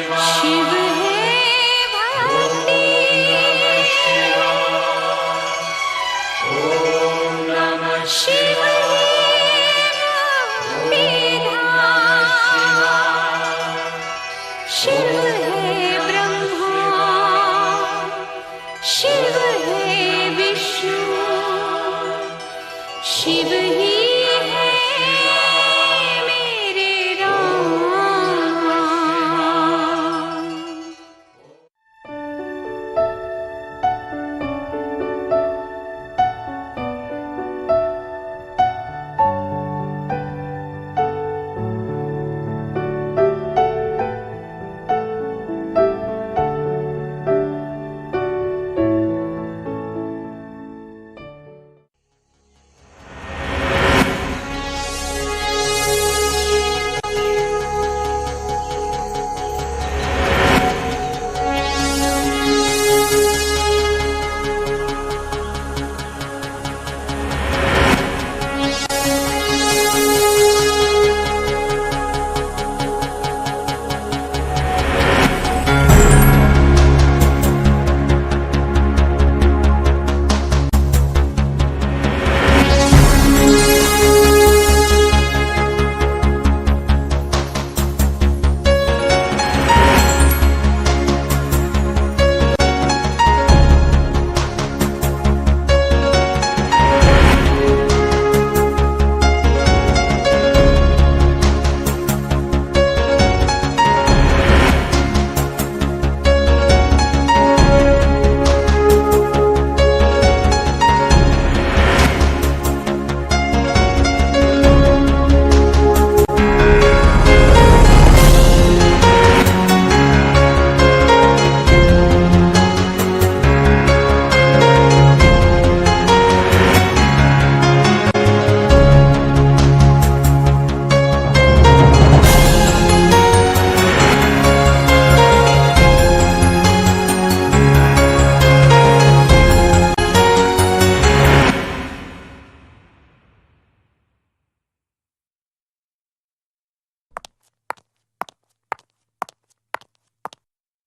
शिव है भक्ति शिव शिव है ब्रह्मा शिव है विष्णु शिव ही है मेरे राम।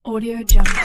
Audio Jungle.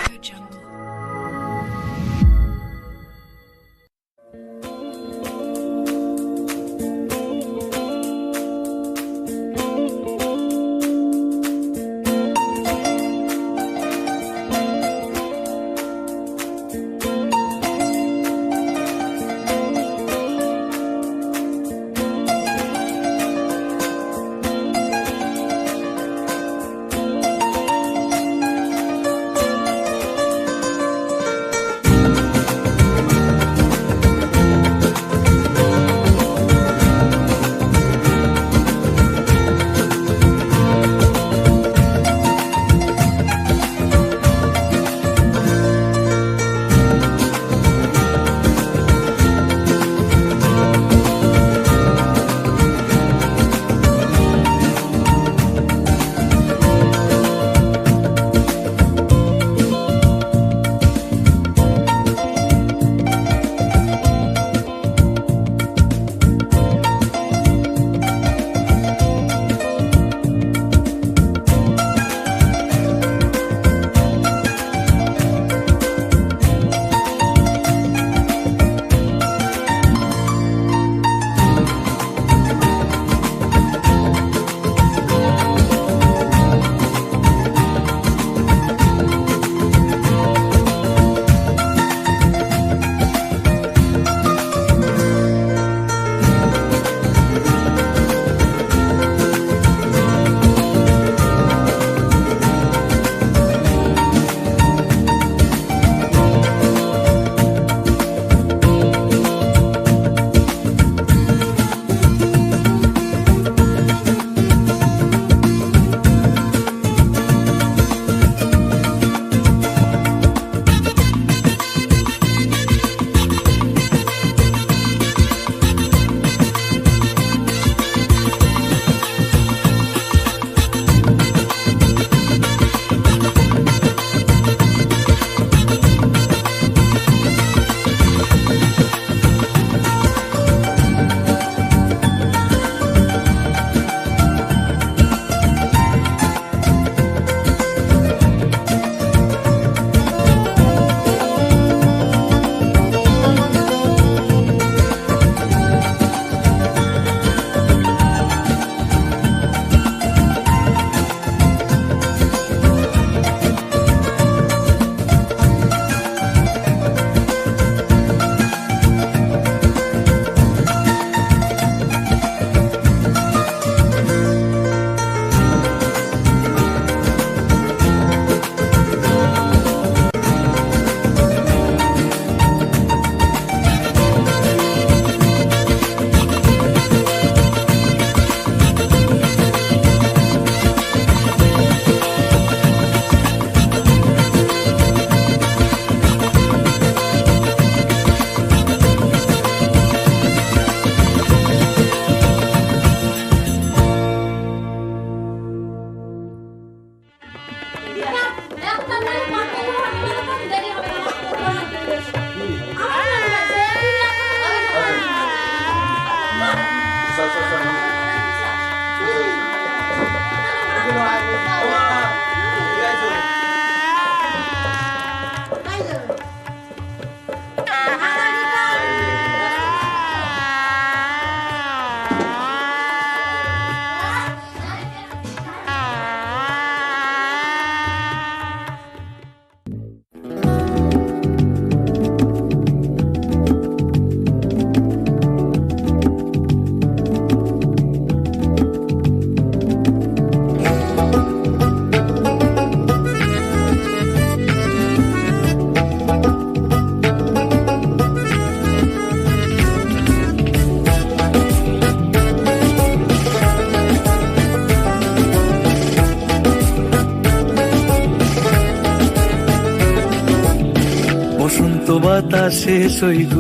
বসন্ত বাতাসে সৈগ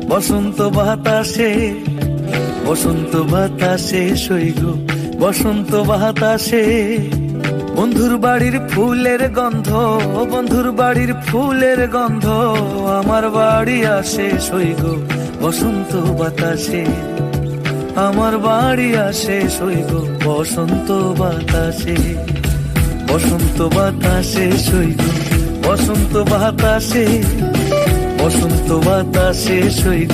বসন্ত বাতাসে বসন্ত বাতাসে সৈগ বসন্ত বাতাসে বন্ধুর বাড়ির ফুলের গন্ধ বন্ধুর বাড়ির ফুলের গন্ধ আমার বাড়ি আসে সৈগ বসন্ত বাতাসে আমার বাড়ি আসে সৈগ বসন্ত বাতাসে বসন্ত বাতাসে সৈগ বসন্ত বাতাসে বসন্ত বাতাসে সৈগ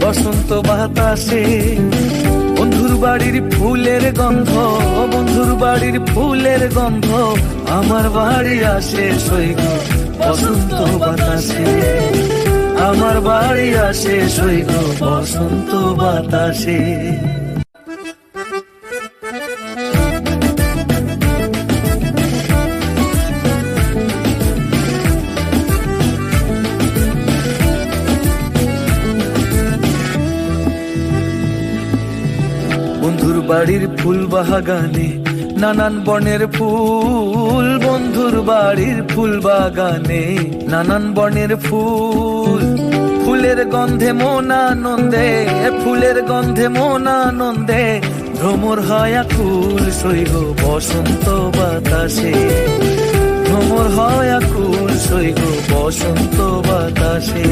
বসন্ত বাতাসে বন্ধুর বাড়ির ফুলের গন্ধ বন্ধুর বাড়ির ফুলের গন্ধ আমার বাড়ি আসে সৈগ বসন্ত বাতাসে আমার বাড়ি আসে সৈগ বসন্ত বাতাসে বন্ধুর বাড়ির ফুল বাগানে নানান বর্ণের ফুল বন্ধুর বাড়ির ফুল বাগানে নানান বর্ণের ফুল ফুলের গন্ধে মন আনন্দে ফুলের গন্ধে মন আনন্দে ভ্রমর হয় আকুল সৈগ বসন্ত বাতাসে ভ্রমর হয় আকুল সৈগ বসন্ত বাতাসে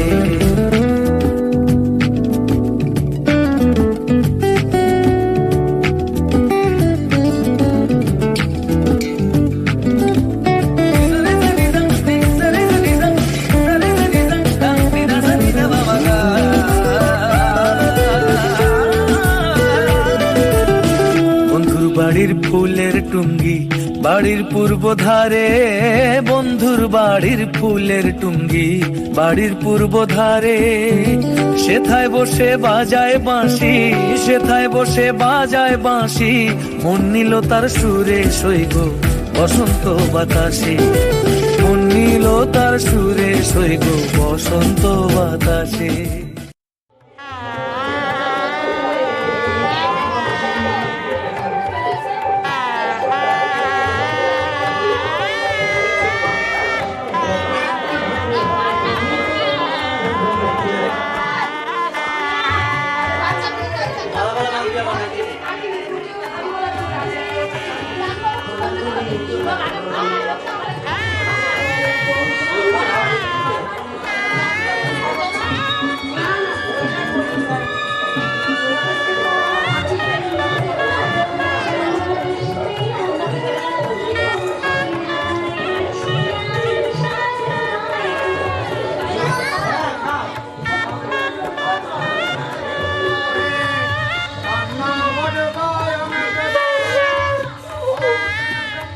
বাড়ির ফুলের টুঙ্গি বাড়ির পূর্ব ধারে বন্ধুর বাড়ির ফুলের টুঙ্গি বাড়ির পূর্ব ধারে সেথায় বসে বাজায় বাঁশি সেথায় বসে বাজায় বাঁশি মন নিল তার সুরে সৈগ বসন্ত বাতাসে মন নিল তার সুরে সৈগ বসন্ত বাতাসে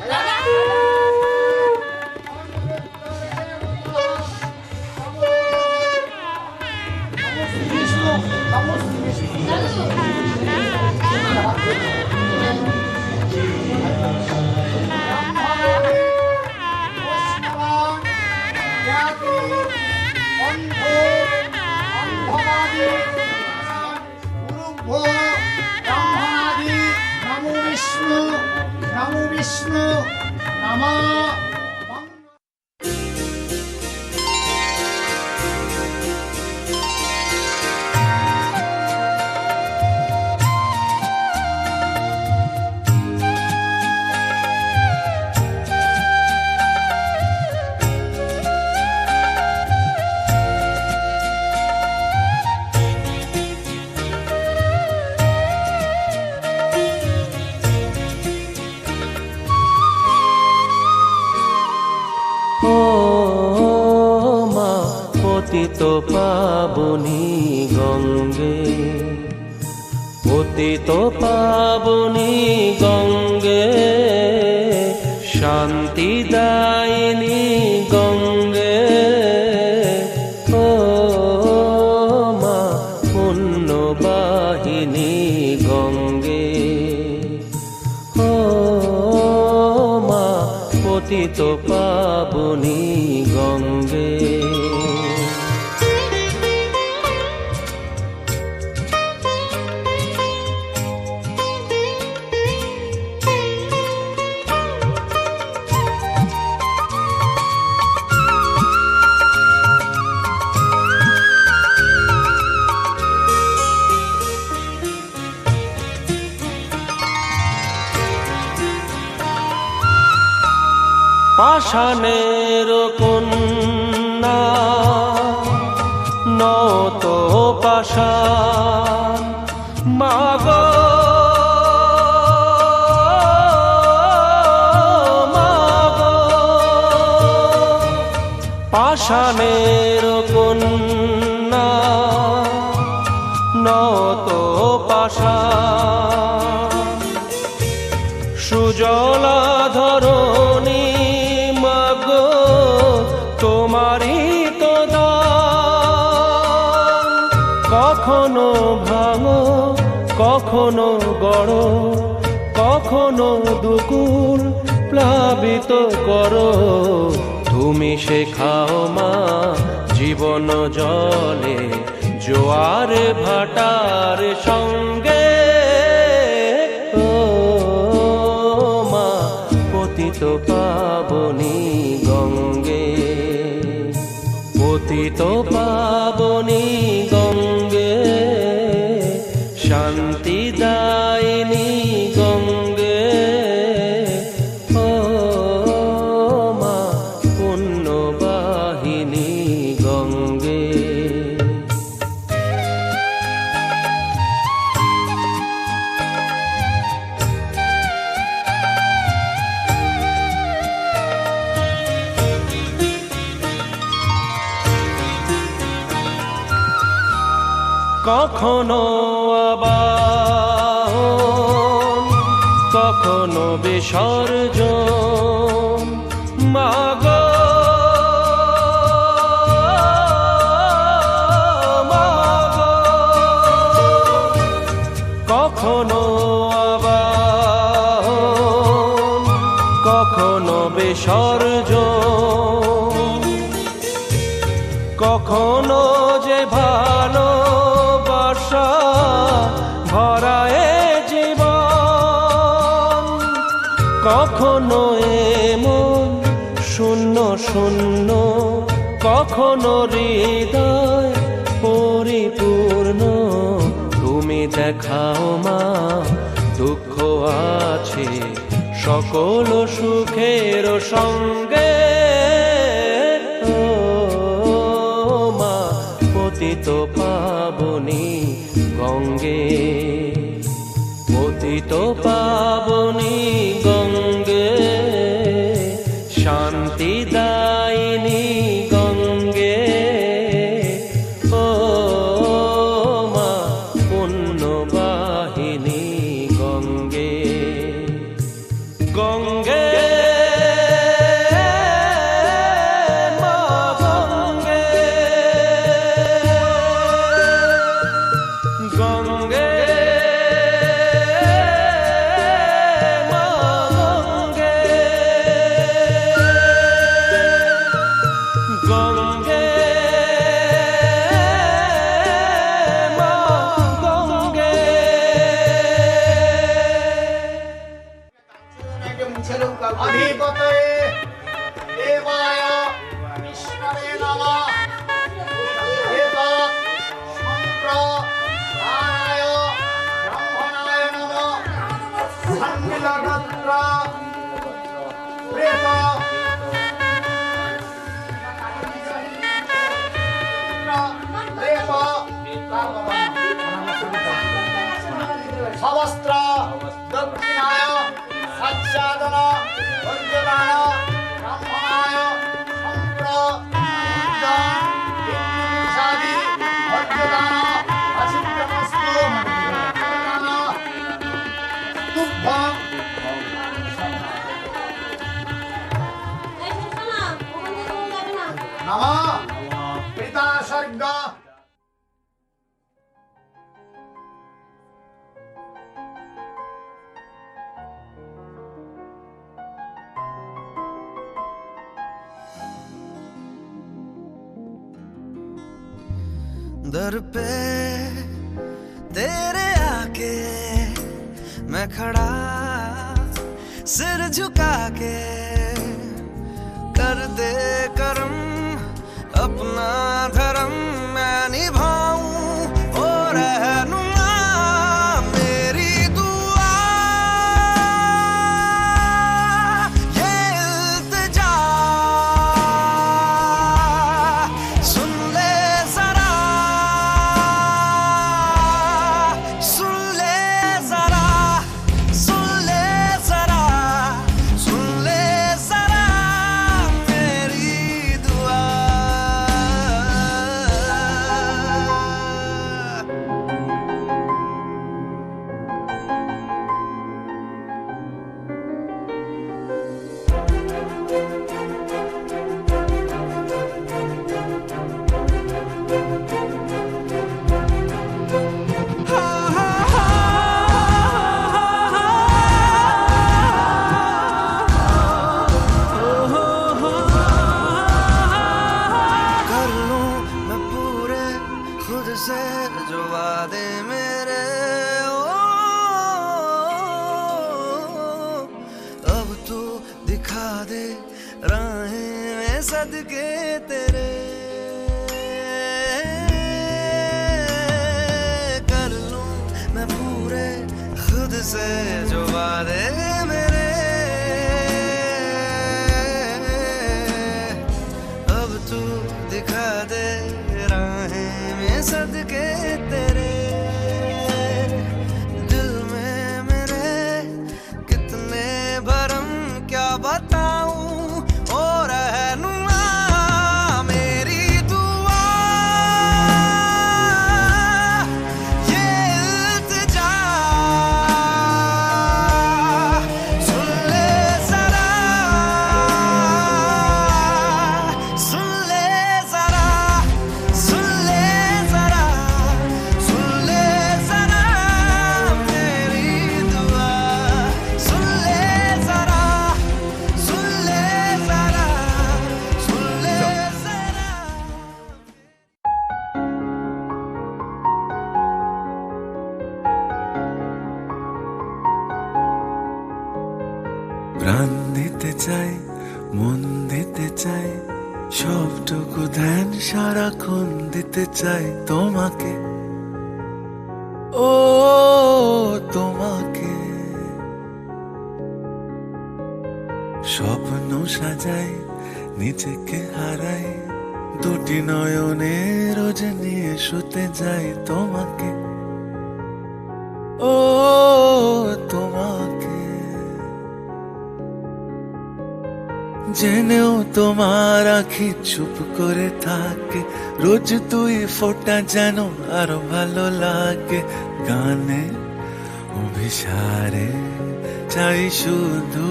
La পতিত পাবনী গঙ্গে, পতিত পাবনী গঙ্গে, শান্তিদায়িনী গঙ্গে, ও মা পুণ্যবাহিনী গঙ্গে, ও মা পতিত পাবনী গঙ্গে। পাষাণের কন্যা নত পাষাণ, মাগো মাগো, পাষাণের কন্যা নত পাষাণ, সুজলা ধরণী মাগো তোমারই তো দান, কখনো ভাঙো কখনো গড়ো, কখনো দুকুল প্লাবিত করো, তুমি শেখাও মা জীবন জলে জোয়ার ভাটার সঙ্গে, ও মা পতিত পাবনী গঙ্গে, পতিত পাবনী গঙ্গে, শান্তিদায়িনী গঙ্গে, ও মা পুণ্যবাহিনী গঙ্গে। কখনো আবাহন কখনো বিসর্জন, মাগো মাগো, কখনো আবাহন কখনো বিসর্জন, কখনো যে ভালোবাসা ভরায় জীবন, কখনো এমন শূন্য শূন্য, কখনো হৃদয় পরিপূর্ণ, তুমি দেখাও মা দুঃখ আছে সকল সুখের সঙ্গে, ও মা পতিত পাবনী গঙ্গে, পতিত পাবনী গঙ্গে, শান্তিদায়িনী গঙ্গে, ও মা পুণ্যবাহিনী গঙ্গে, গঙ্গে মা গঙ্গে, গঙ্গে মা গঙ্গে, গঙ্গে মা গঙ্গে। अधिपतये देवाय विष्णवे नमः। एतत् सम्प्रदानाय ब्राह्मणाय नमः। सन्निलगत्र प्रेत सवस्त्र दक्षिणाय सच्चादन वन्द्यमाना ब्राह्मणाय सम्प्रदान নমঃ পিতা স্বর্গ दर पे तेरे आके मैं खड़ा सिर झुका के कर दे करम अपना धर्म मैं निभाऊं ओ रहनुमा मेरी दुआ ये इल्तिजा सुन ले जरा सुन ले जरा सुन ले जरा सुन ले जरा मेरी दुआ कर लूं मैं पूरे खुद से जो वादे मेरे अब तू दिखा दे राहें में सदके तेरे कर लूं मैं पूरे खुद से जो वादे मेरे अब तू दिखा दे राहें में सदके तेरे दिल में मेरे कितने भरम क्या बताऊं ओ रहनुमा मेरी दुआ ये इल्तिजा सुन ले जरा सुन ले जरा सुन ले जरा सुन ले जरा मेरी दुआ सुन ले जरा सुन ले जरा सुन ले जरा প্রাণ দিতে চাই মন দিতে চাই সবটুকু ধ্যান সারাক্ষণ দিতে চাই তোমাকে ও তোমাকে স্বপ্ন সাজাই নিজেকে হারাই দুটি নয়নে রোজ নিয়ে শুতে যাই তোমাকে ও তোমাকে জেনেও তোমার আখি চুপ করে থাকে রোজ তুই ফোঁটা যেন আরো ভালো লাগে গানে অভিসারে চাই শুধু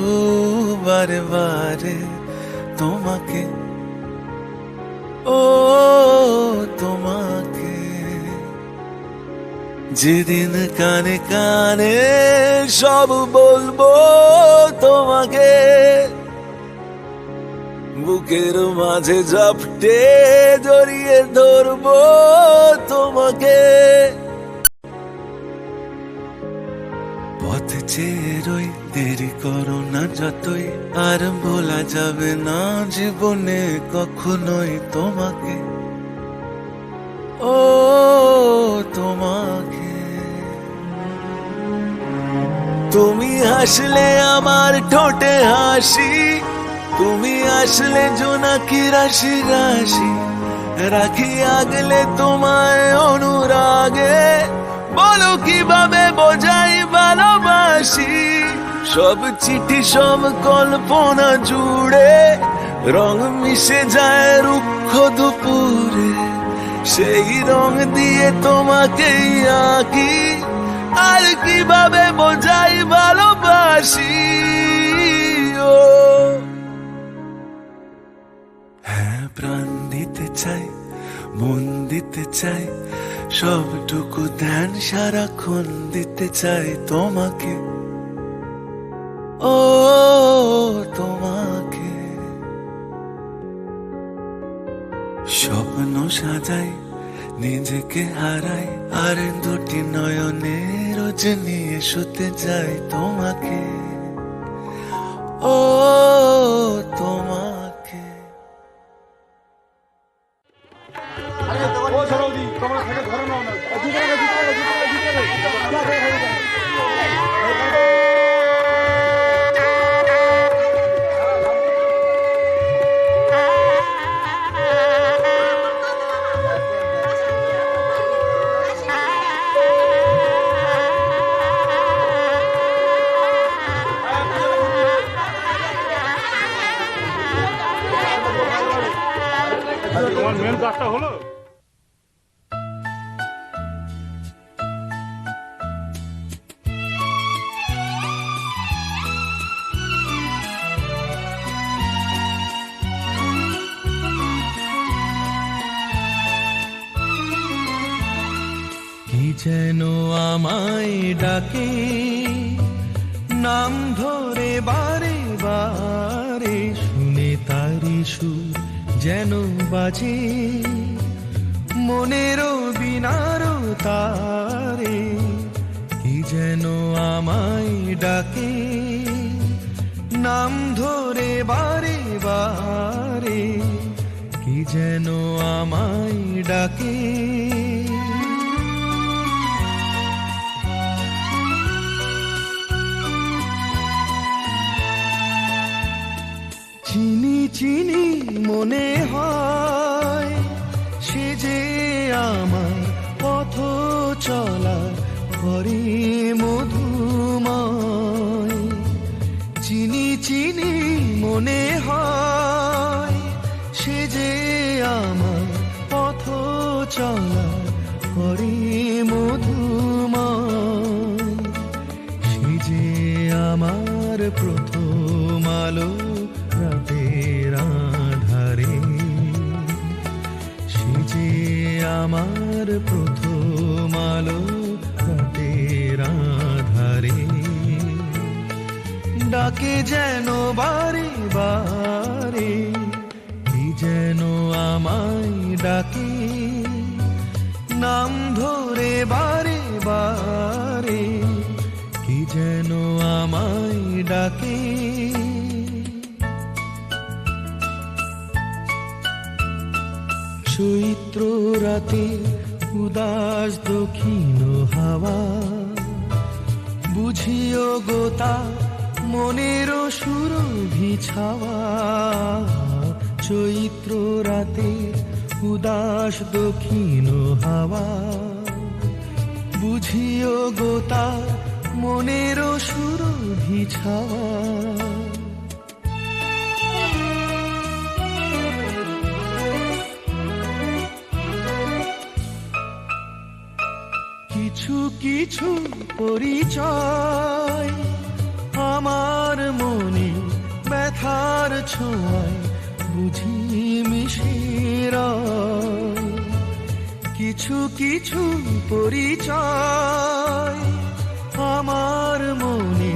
বারে বারে তোমাকে ও তোমাকে যেদিন কানে কানে সব বলবো তোমাকে বুকের মাঝে ঝাপটে জড়িয়ে ধরবো তোমাকে পথ চেয়ে রই দেরি করো না যতই আর ভোলা যাবে না জীবনে কখনোই তোমাকে ও তোমাকে তুমি হাসলে আমার ঠোঁটে হাসি তুমি আসলে জোনাকি রাশি রাশি রাখি আগলে তোমায় অনুরাগে বলো কিভাবে বোঝাই ভালোবাসি সব চিঠি সব কল্পনা জুড়ে রং মিশে যায় রুক্ষ দুপুরে সেই রং দিয়ে তোমাকেই আঁকি আর কিভাবে বোঝাই ভালোবাসি ও হ্যাঁ প্রাণ চাই, সবটুকু ধ্যান সারাক্ষণ দিতে চাই তোমাকে, ও তোমাকে। স্বপ্ন সাজাই, নিজেকে হারাই, আর দুটি নয়নে রোজ নিয়ে শুতে যাই তোমাকে, ও তোমাকে। তোমার মেন কাজটা হলো কি যেন আমায় ডাকে, নাম ধরে বারে বারে, শুনে তারি সুর যেন বাজে মনেরও বিনারও তারে। কি যেন আমায় ডাকে, নাম ধরে বারে বারে, কি যেন আমায় ডাকে। চিনি চিনি মনে হয়, সে যে আমার পথ চলা ঘরে মধুময়। চিনি চিনি মনে হয়, সে যে আমার পথ চলা ঘরে মধুময়। সে যে আমার প্রথম আলো রাতের আধারে, সে যে আমার প্রথম আলো রাতের আধারে। ডাকে যেন বারে বারে, কি যেন আমায় ডাকে, নাম ধরে বারে বারে, কি যেন আমায় ডাকে। চৈত্র রাতে উদাস দক্ষিণ হাওয়া, বুঝিও গোতা মনেরও সুরভি ছাওয়া। চৈত্র রাতে উদাস দক্ষিণ হাওয়া, বুঝিও গোতা মনেরও সুরভি ছাওয়া। কিছু কিছু পরিচয় আমার মনে ব্যথার ছোঁয়ায় বুঝি মিশে রয়। কিছু কিছু পরিচয় আমার মনে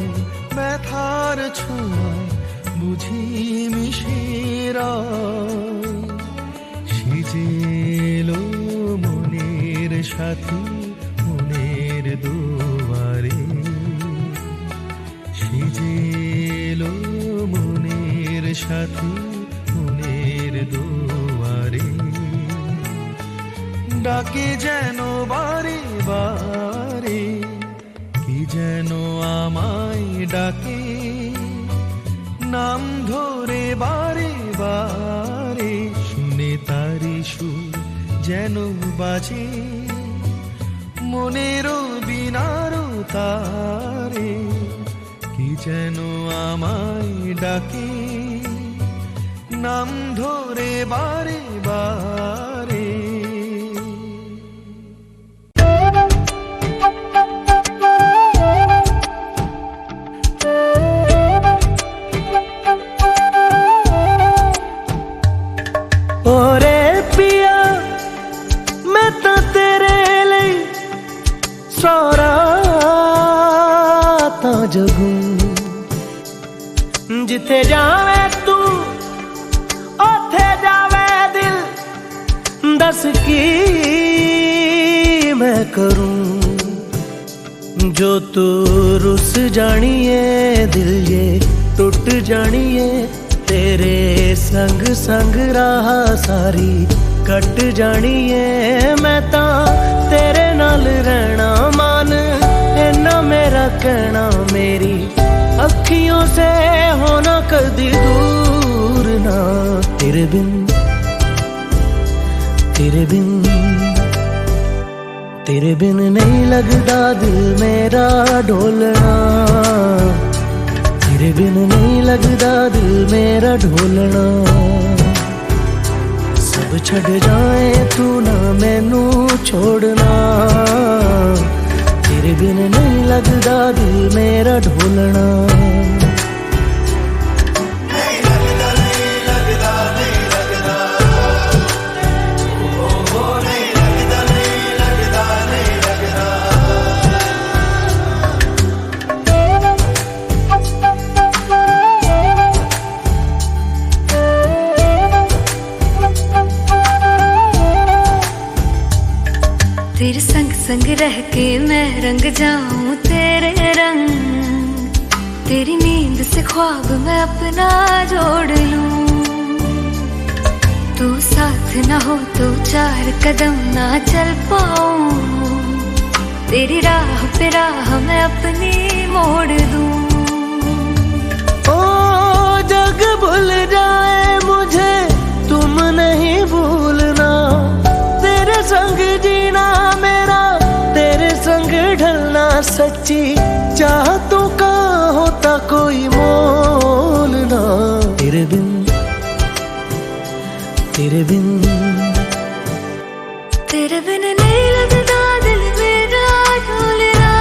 ব্যথার ছোঁয়ায় বুঝি মিশে রয়। সে যে এলো মনের সাথী মনের দুয়ারে, সে যে এলো মনের সাথী মনের দুয়ারে। ডাকে যেন বারে বারে, কি যেন আমায় ডাকে, নাম ধরে বারে বারে। শুনে তারি সুর যেন বাজে মনেরও বিনারও তারে। কি যেন আমায় ডাকে, নাম ধরে বারে বারে। ओरे पिया मैं तो जगू जिथे जावे तू ओथे जावे दिल दस की मैं करूं जो तू रुस जानिए दिल ये टूट जानिए तेरे संग संग राह सारी कट जानिए मैं ता तेरे नाल रहना मान इन्ना मेरा कहना मेरी अखियों से होना कदी दूर ना तेरे बिन नहीं लगदा दिल मेरा ढोलना तेरे बिन नहीं लगदा दिल मेरा ढोलना सब छड़ जाए तू ना मैनू छोड़ना तेरे बिन नहीं लगदा दिल मेरा ढोलना तेरे संग संग रह के मैं रंग जाऊं तेरे रंग तेरी नींद से ख्वाब मैं अपना जोड़ लूं तू साथ ना हो तो चार कदम ना चल पाऊं तेरी राह पे राह मैं अपनी मोड़ दूं ओ जग भूल जाए मुझे तुम नहीं भूलना तेरे संग जीना मेरा तेरे संग ढलना सच्ची चाहतों का होता कोई मोल ना तेरे बिन नहीं लगदा दिल मेरा ढोलना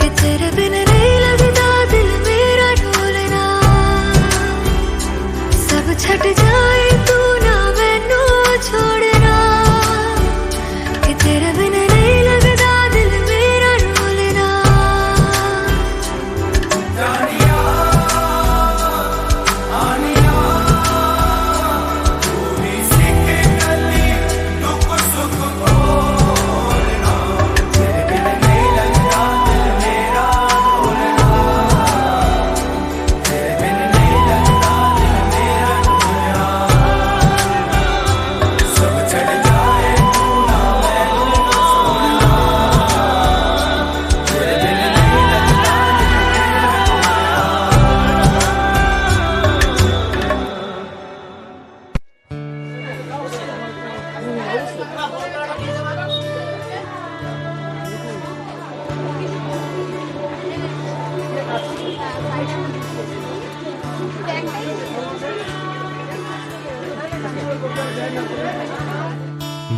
कि तेरे बिन नहीं लगदा दिल मेरा ढोलना सब छट जाए तू ना मैनू छोड़ना कि तेरे बिन नहीं लगदा दिल मेरा ढोलना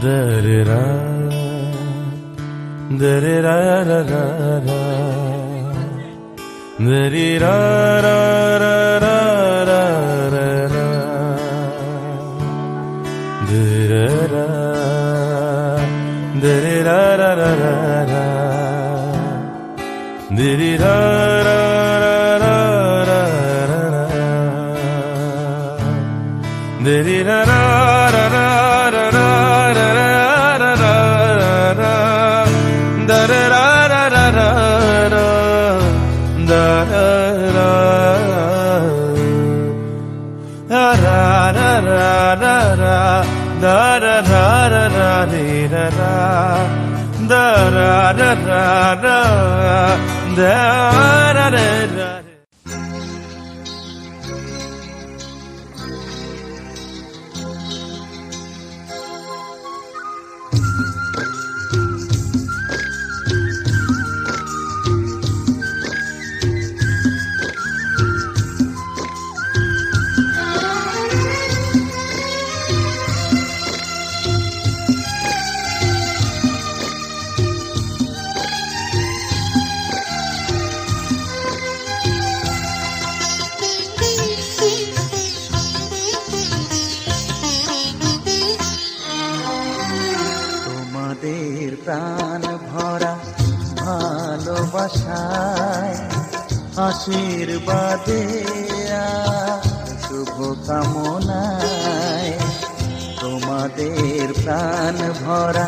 Da-da-da, da-da-da-da-da-da, da-dee-da-da-da-da-da-da, da-da-da, da-dee-da-da-da-da-da, dee-dee-da-da-da-da-da, dee-dee-da-da-da-da-da. প্রাণ ভরা ভালোবাসায় আশীর্বাদে শুভ কামনায় তোমাদের প্রাণ ভরা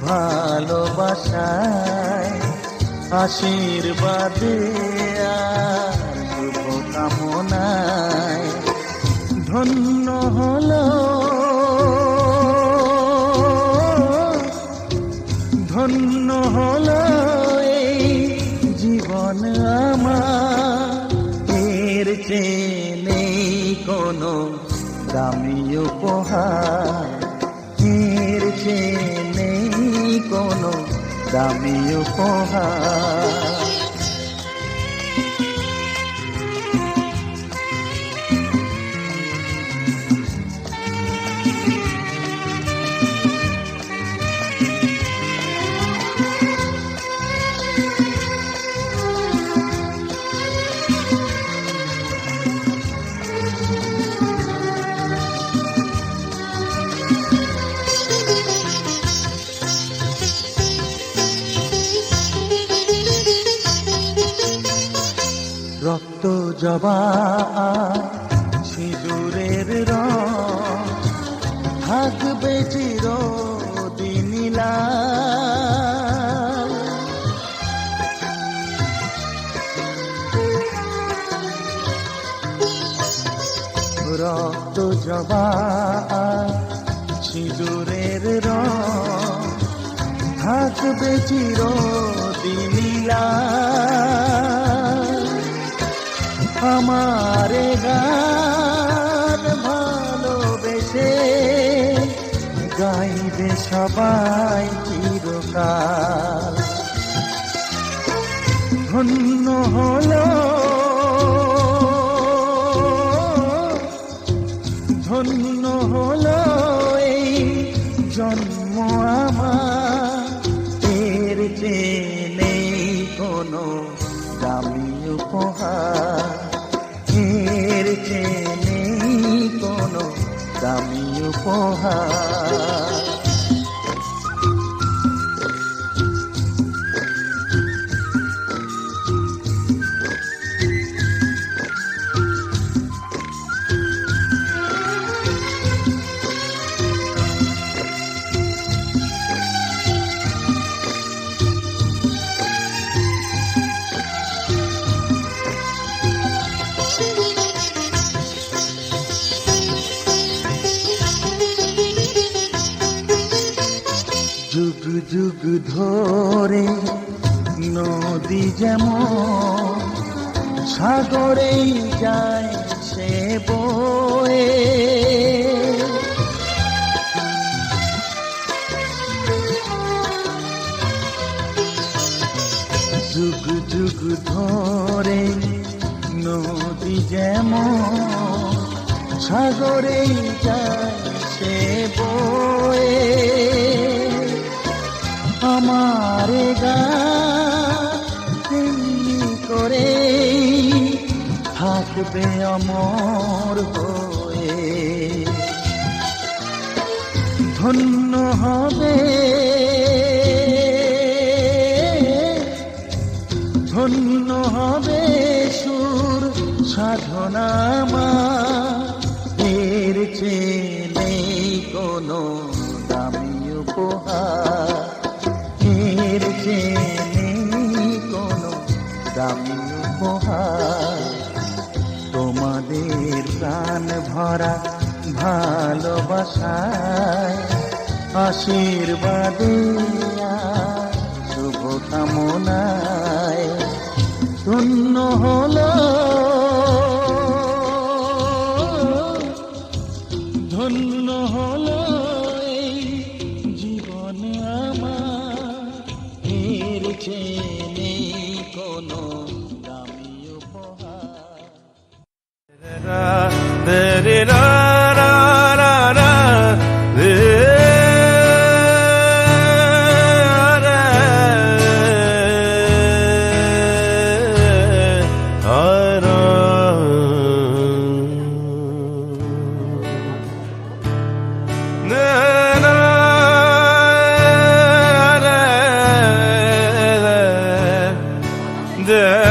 ভালোবাসায় আশীর্বাদে শুভ কামনায় ধন্য হলো ধন্য হলো এই জীবন আমার এর চেয়ে নেই কোনো দামি উপহার এর চেয়ে নেই কোনো দামি উপহার রক্ত জবা সিঁদুরের রং থাকবে চিরদিন লাল রক্ত জবা সিঁদুরের রং থাকবে চিরদিন লাল আমারে গান ভালোবেসে গাইবে সবাই চিরকাল ধন্য হলো ধন্য হলো এই জন্ম আমার এর চেয়ে নেই কোনো দামি উপহার এর চেয়ে নেই কোনো দামি উপহার যুগ যুগ ধরে নদী যেমন সাগরেই যায় সে বয়ে যুগ যুগ ধরে নদী যেমন সাগরেই যায় সে বয়ে আমার গান করে থাকবে অমর হয়ে ধন্য হবে ধন্য হবে সুর সাধনা এর চেয়ে নেই কোনো দামি উপহার এর চেয়ে নেই কোনো দামি উপহার তোমাদের প্রাণ ভরা ভালোবাসায় আশীর্বাদে শুভ কামনায় ধন্য হলো ধন্য হলো এই জীবন আমার এর চেয়ে নেই কোনো দামি উপহার da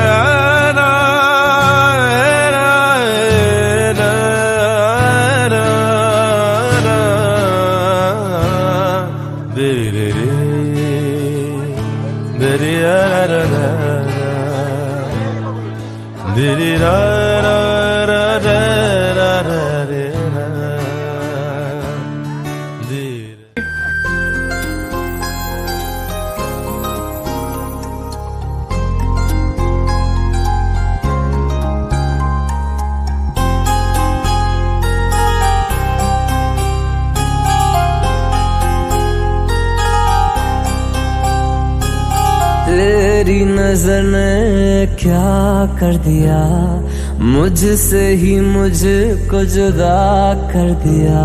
तेरी नजर ने क्या कर दिया, मुझसे ही मुझको जुदा कर दिया।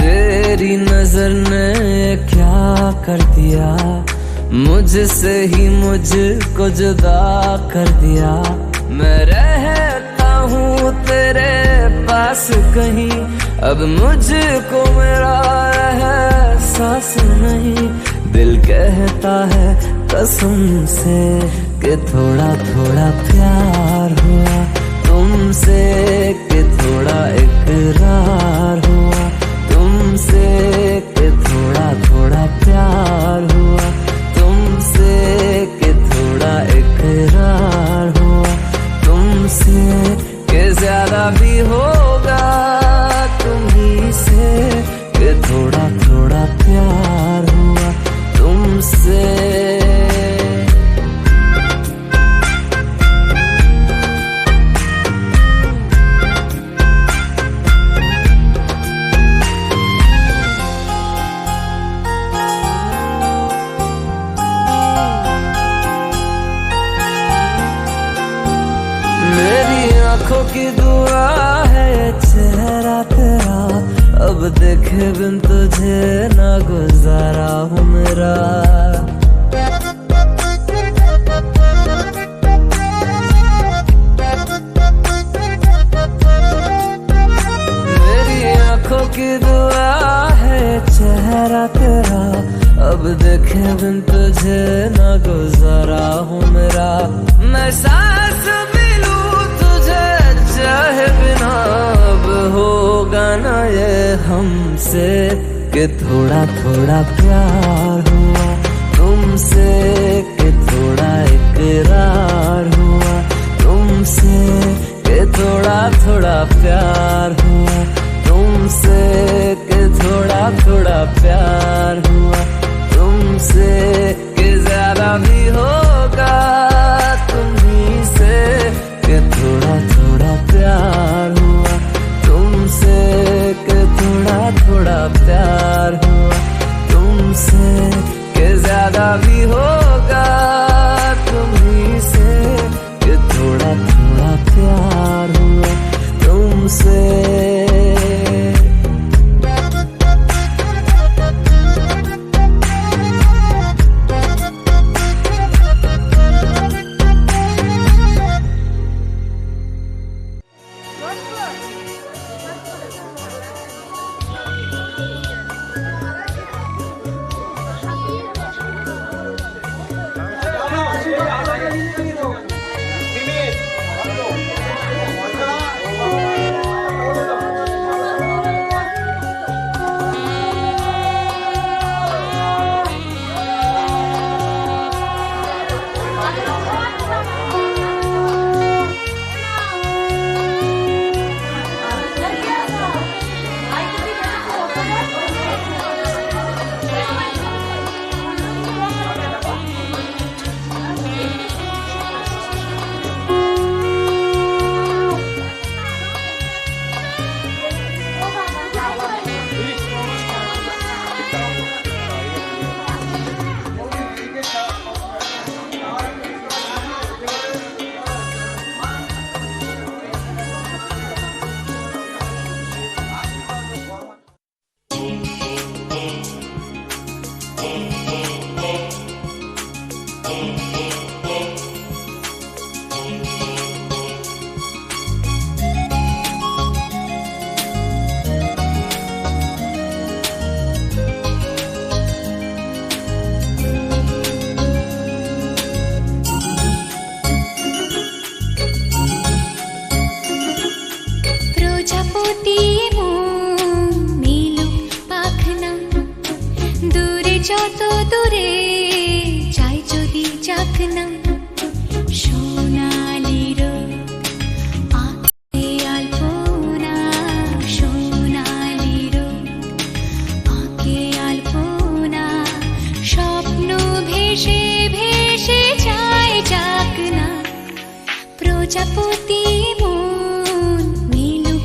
तेरी नजर ने क्या कर दिया, मुझसे ही मुझको जुदा कर दिया। मैं रहता हूँ तेरे पास कहीं, अब मुझको मेरा एहसास नहीं। दिल कहता है कसम से कि थोड़ा थोड़ा प्यार हुआ तुमसे, कि थोड़ा इकरार हुआ तुमसे, कि थोड़ा थोड़ा प्यार हुआ तुमसे, कि थोड़ा इकरार हुआ तुमसे, कि ज्यादा भी होगा तुम्ही से, कि थोड़ा थोड़ा प्यार हुआ तुमसे। आँखों की दुआ है चेहरा तेरा, अब देखे बिन तुझे ना गुजारा हूँ मेरा। मेरी आँखों की दुआ है चेहरा तेरा, अब देखे बिन तुझे ना गुजारा हूँ मेरा। मैं सांस चाहे बिना अब होगा ना ये हमसे, कि थोड़ा थोड़ा प्यार हुआ तुमसे, कि थोड़ा इकरार हुआ तुमसे, कि थोड़ा थोड़ा प्यार हुआ तुमसे, कि थोड़ा थोड़ा प्यार हुआ तुमसे, कि ज्यादा भी होगा तुम्ही से, कि थोड़ा थोड़ा प्यार हुआ तुमसे, कि थोड़ा थोड़ा प्यार हुआ तुमसे, कि ज्यादा भी होगा तुम्ही से, कि थोड़ा थोड़ा प्यार हुआ तुमसे। যত দূরে যাই যদি যাক না সোনালি রোদ আঁকে আলপনা সোনালি রোদ আঁকে আলপনা স্বপ্ন ভেসে ভেসে যায় যাক না প্রজাপতি মন মিলুক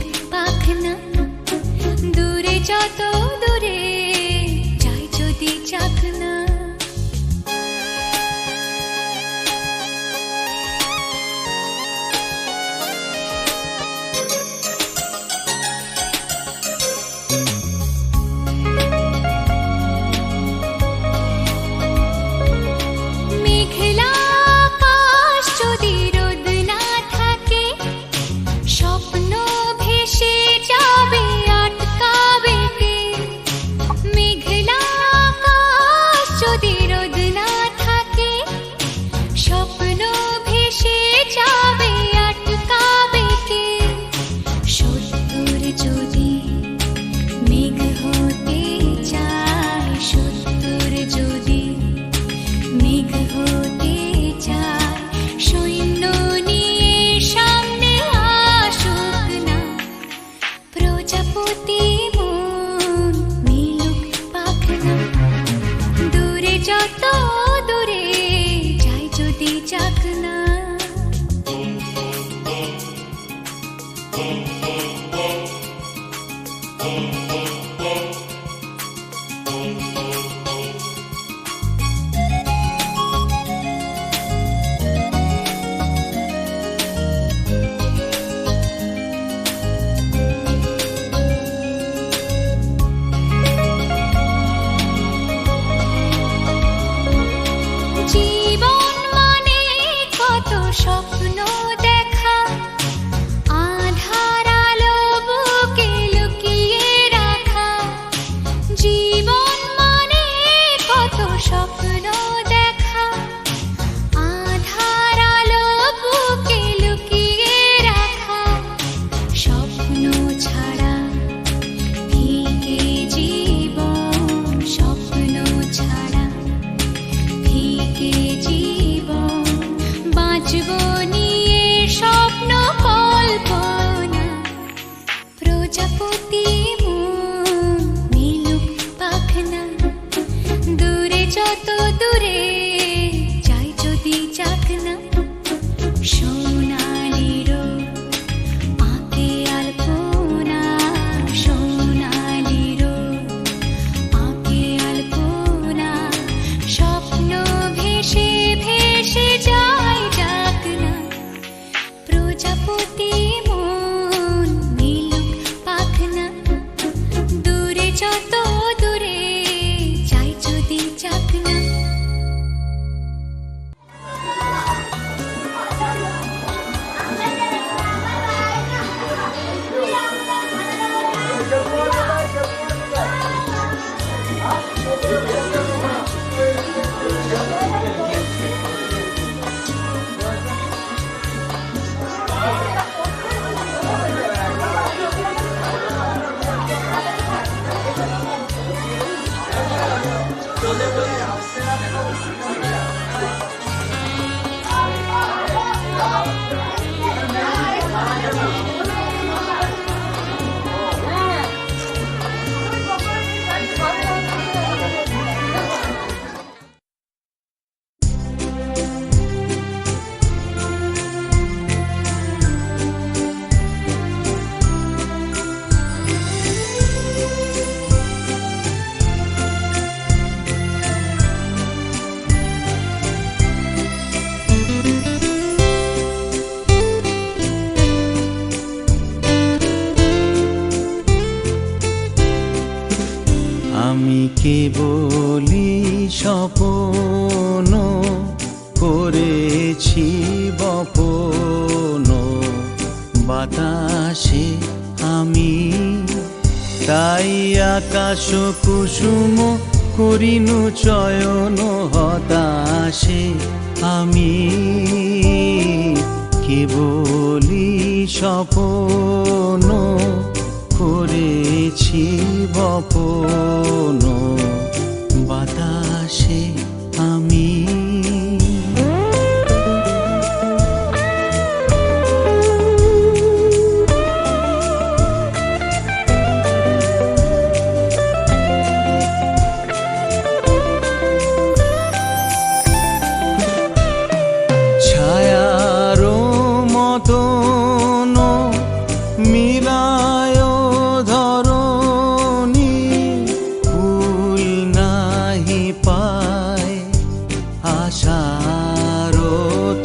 রোদ না থাকে, স্বপ্ন ভেসে যাবে আটকাবে কে? সত্তর যদি মেঘ হতে চায়, সত্তর যদি মেঘ হতে চায়, সৈন্য নিয়ে সামনে আসুক না প্রজাপতি মন মিলুক পাখনা। দূরে যত দূরে যাই যদি যাক না। জীবন মানে কত স্বপ্ন দেখা, আধার আলো বুকে লুকিয়ে রাখা। জীবন মানে কত স্বপ্ন দেখা, আধার আলো বুকে লুকিয়ে রাখা। স্বপ্ন ছাড়া ফিকে জীবন, স্বপ্ন ছাড়া ফিকে জীবন। বাঁচব নিয়ে স্বপ্ন কল্পনা, প্রজাপতি মন মিলুক পাখনা। দূরে যত দূরে যাই যদি যাক না। সোনালি রোদ আঁকে আলপনা, সোনালি রোদ আঁকে আলপনা। স্বপ্ন ভেসে ভেসে যায় যাক না প্রজাপতি মন মিলুক পাখনা। দূরে যত দূরে যাই যদি যাক না। আমি কেবলই স্বপ্ন করেছি বপন, বাতাসে আমি তাই আকাশ কুসুম করিনু চয়ন। হতাশে আমি কেবলই স্বপ্ন করেছি বপন, বাতাসে আমি। ছায়ার মতন মিলায় ধরণী, ফুল নাহি পায় আশার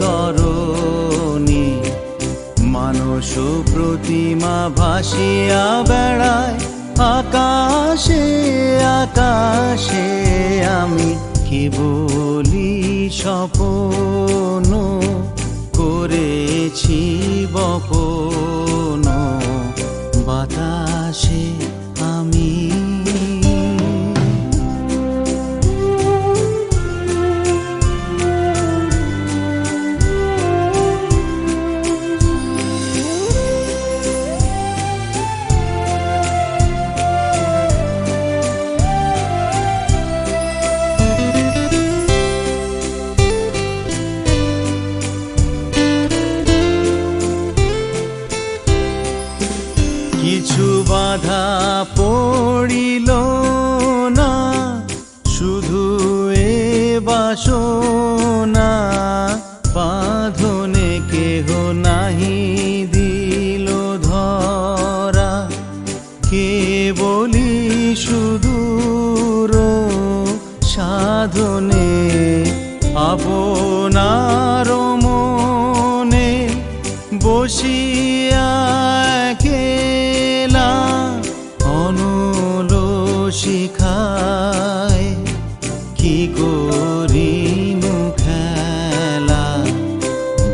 তরণী। মানস প্রতিমা ভাসিয়া বেড়ায় আকাশে আকাশে। আমি কেবলই স্বপ্ন করেছি বপন, বাতাসে আমি। বাসনা বাঁধনে কেহ নাহি দিল ধরা, কে বলি সুদূর সাধনে আপনার মনে বসিয়া কেলা অনল শিখায় কি করিনু খেলা।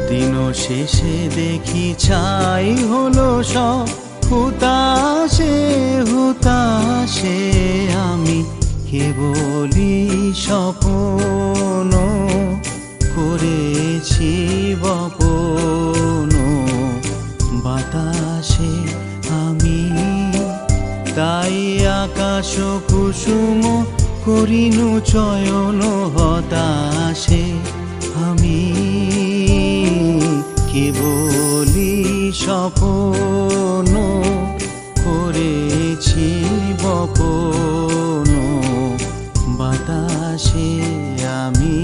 দিন শেষে দেখি ছাই হলো সব হুতাশে হুতাশে, আমি কেবলি স্বপ্ন করেছি বপন বাতাসে আমি। তাই আকাশ কুসুম করিনু চয়ন হতাশে, আমি কেবলি স্বপ্ন করেছি বপন বাতাসে আমি।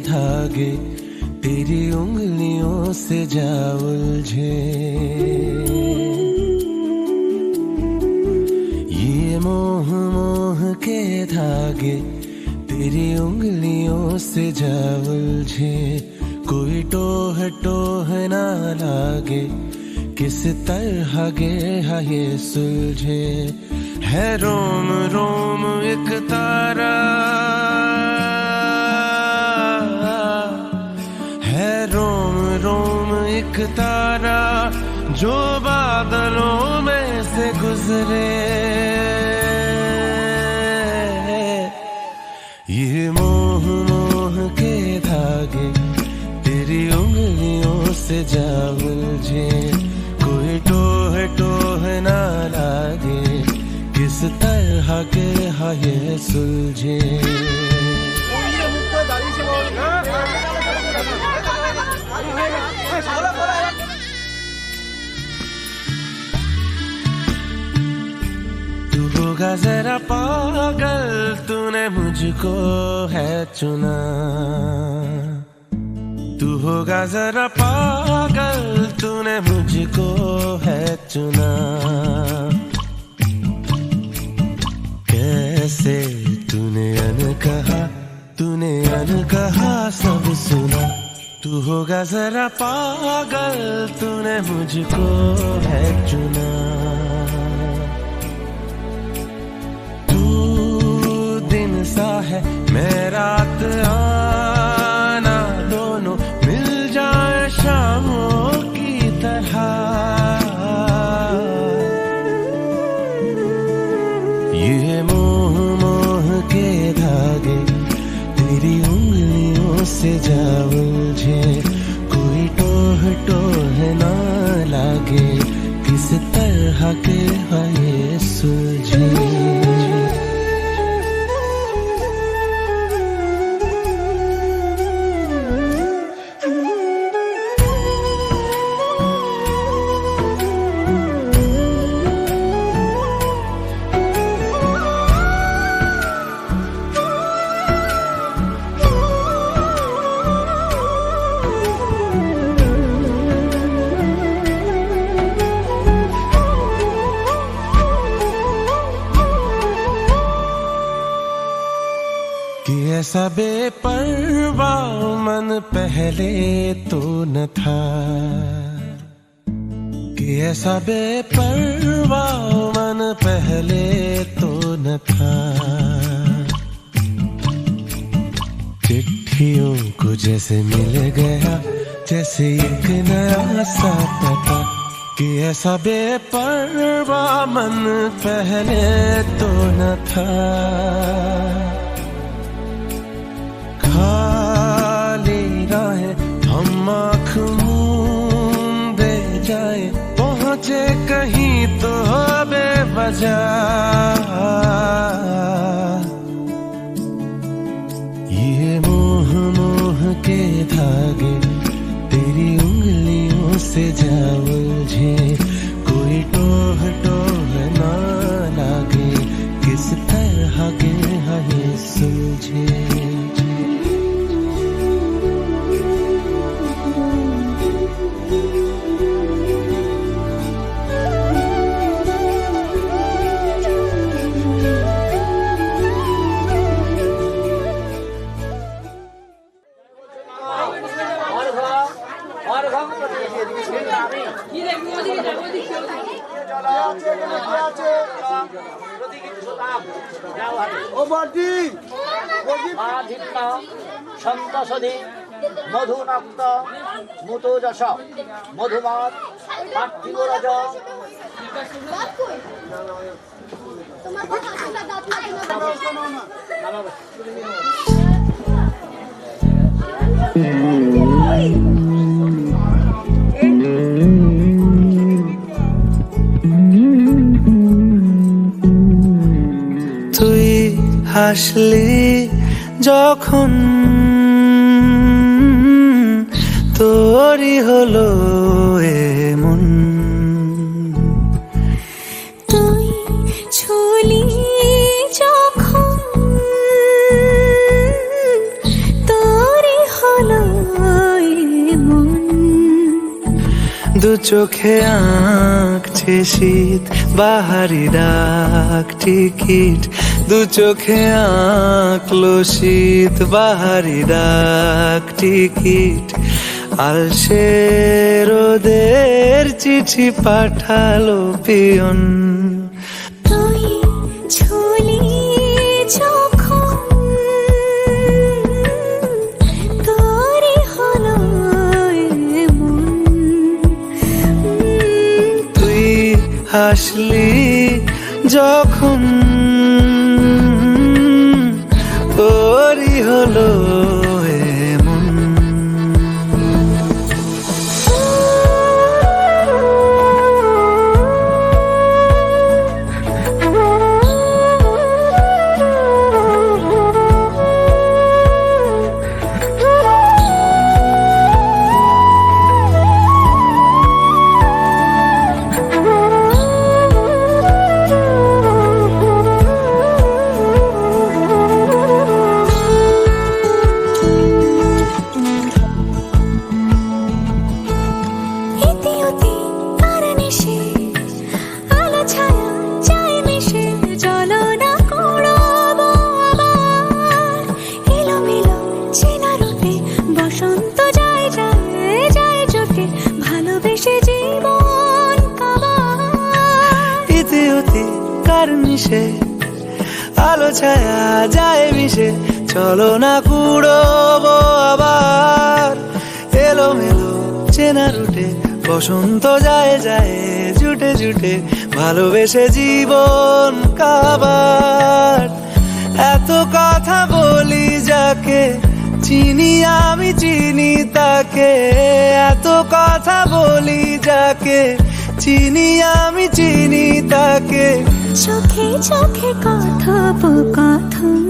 धागे तेरी उंगलियों से जा उलझे, ये मोह मोह के धागे तेरी उंगलियों से जा उलझे। कोई टोह टोह ना लागे किस तरह गे ये सुलझे। है रोम रोम एक तारा, है रोम रोम एक तारा जो बादलों में से गुजरे। ये मोह मोह के धागे तेरी उंगलियों से जा उलझे। कोई टोह टोह ना लागे किस तरह के ये सुलझे। होगा जरा पागल तूने मुझको है चुना तू होगा जरा पागल तूने मुझको है चुना कैसे तूने अनकहा सब सुना तू होगा जरा पागल तूने मुझको है चुना तू दिन सा है मैं रात आना दोनों मिल जाए शामों की तरह ये मोह के धागे तेरी उंगलियों से जा उलझे कोई टोह ना लागे किस तरह के है ये सुलझे ऐसा बेपरवाह मन पहले तो न था कि ऐसा बेपरवाह मन पहले तो न था चिट्ठियों को जैसे मिल गया जैसे एक नया सा पता कि ऐसा बेपरवाह मन पहले तो न था खाली राहें हम आँख मूंदे जाए पहुँचे कहीं तो बेवजह ये मोह के धागे तेरी उंगलियों से जा उलझे कोई टोह ना लागे किस तरह के है ये सुलझे সন্তোষধি মধুনাক্ত মুতোজস মধুমত পার্থিবরাজ তুই হাসলি যখন তোরই হলো এমন তুই ছুলি যখন তোরই হলো এমন দু চোখে আঁকছে শীত বাহারি ডাক টিকিট দু চোখে আঁকলো শীত বাহারি ডাক টিকিট আলসে রোদের চিঠি পাঠালো পিয়ন তুই ছুলি যখন তোরই হলো এমন তুই হাসলি যখন তোরই হলো এমন আধার মিশে আলো ছায়া যায় মিশে, চলো না কুড়োবো আবার এলোমেলো চেনা রুটে, বসন্ত যায় যায় জুটে জুটে, ভালোবেসে জীবন কাবার। এত কথা বলি যাকে চিনি আমি চিনি তাকে, এত কথা বলি যাকে চিনি আমি চিনি তাকে, চোখে চোখে কথোপকথন,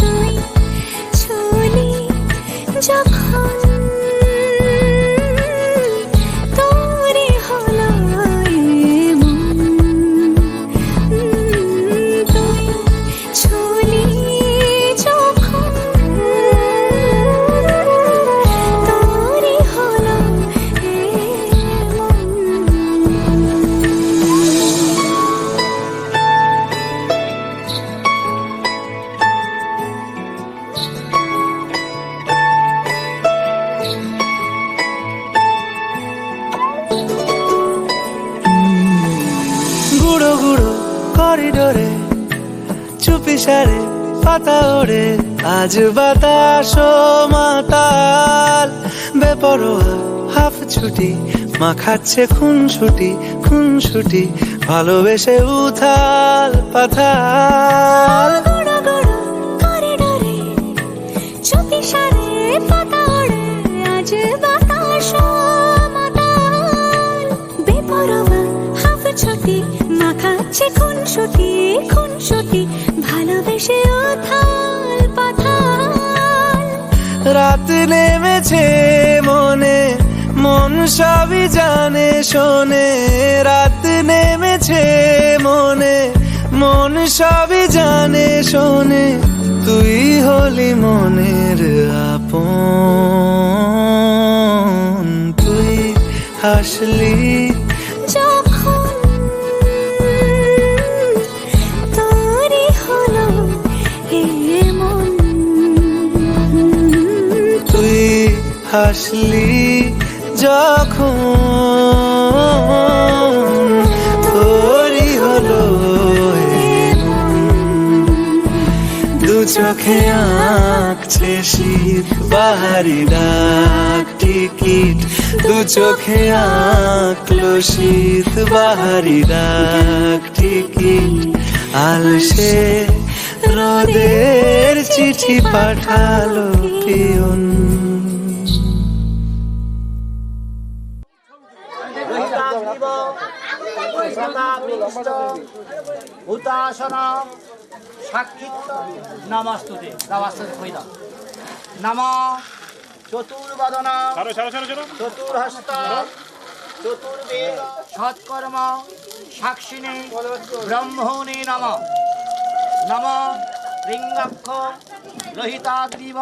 তুই চলি যখন তোরে হলো এমন, তুই চলি যখন তোরে হলো গুঁড়ো গুঁড়ো করিডোরে চুপি সারে পাতা ওড়ে, আজ বাতাস মাতাল বেপরোয়া হাফ ছুটি, মাখাচ্ছে খুনসুটি খুনসুটি, ভালোবেসে উথাল পাথাল। গুঁড়ো গুঁড়ো করিডোরে চুপি সারে পাতা ওড়ে, আজ বাতাস মাতাল বেপরোয়া হাফ ছুটি, মাখাচ্ছে খুনসুটি খুনসুটি, ভালোবেসে উথাল পাথাল। রাত নেমেছে মনে মন সবই জানে শোনে, রাত নেমেছে মনে মন সবই জানে শোনে, তুই হলি মনের আপন, তুই হাসলি যখন তোরে হলো এমন, তুই হাসলি যখন তোরই হলো এমন। দু চোখে আঁকছে শীত বাহারি ডাক টিকিট, দু চোখে আঁকলো শীত বাহারি ডাক টিকিট, আলসে রোদের চিঠি পাঠালো পিয়ন। হুতাসন সাক্ষিত নমস্তুতে নমস্তুতে হইল নম চতুর্বদন চতুর্হস্ত চতুর্বেদ সৎকর্ম সাক্ষিণে ব্রহ্মণে নম নম লিঙ্গাক্ষ লোহিতাগ্রিব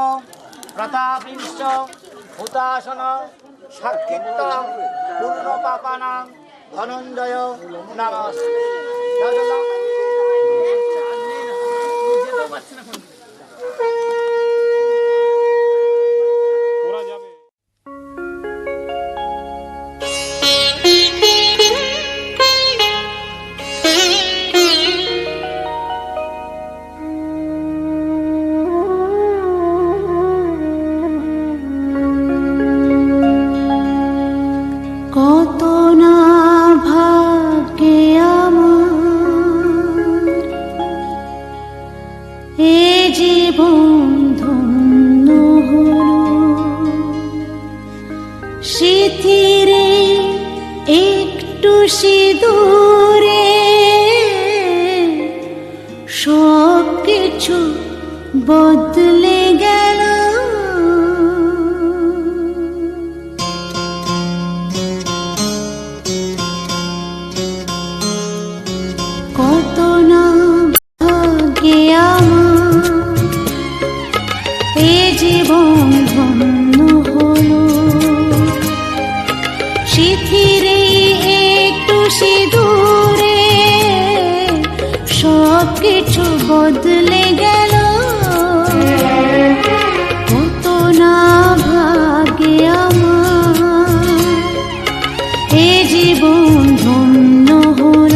প্রতাপিঞ্চ হুতাসন সাক্ষিত পূর্ণ পাপানাং ধনঞ্জয় নমস্তে। কত না ভাগ্যে আমার এ জীবন ধন্য হলো, সিথিরে একটু সিঁদুরে সব কিছু বদলে গেল। কত না ভাগ্যে আমার এ জীবন ধন্য হলো, সিথিরে একটু সিঁদুরে সব কিছু বদলে গেল। কত না ভাগ্যে আমার এ জীবন ধন্য হলো,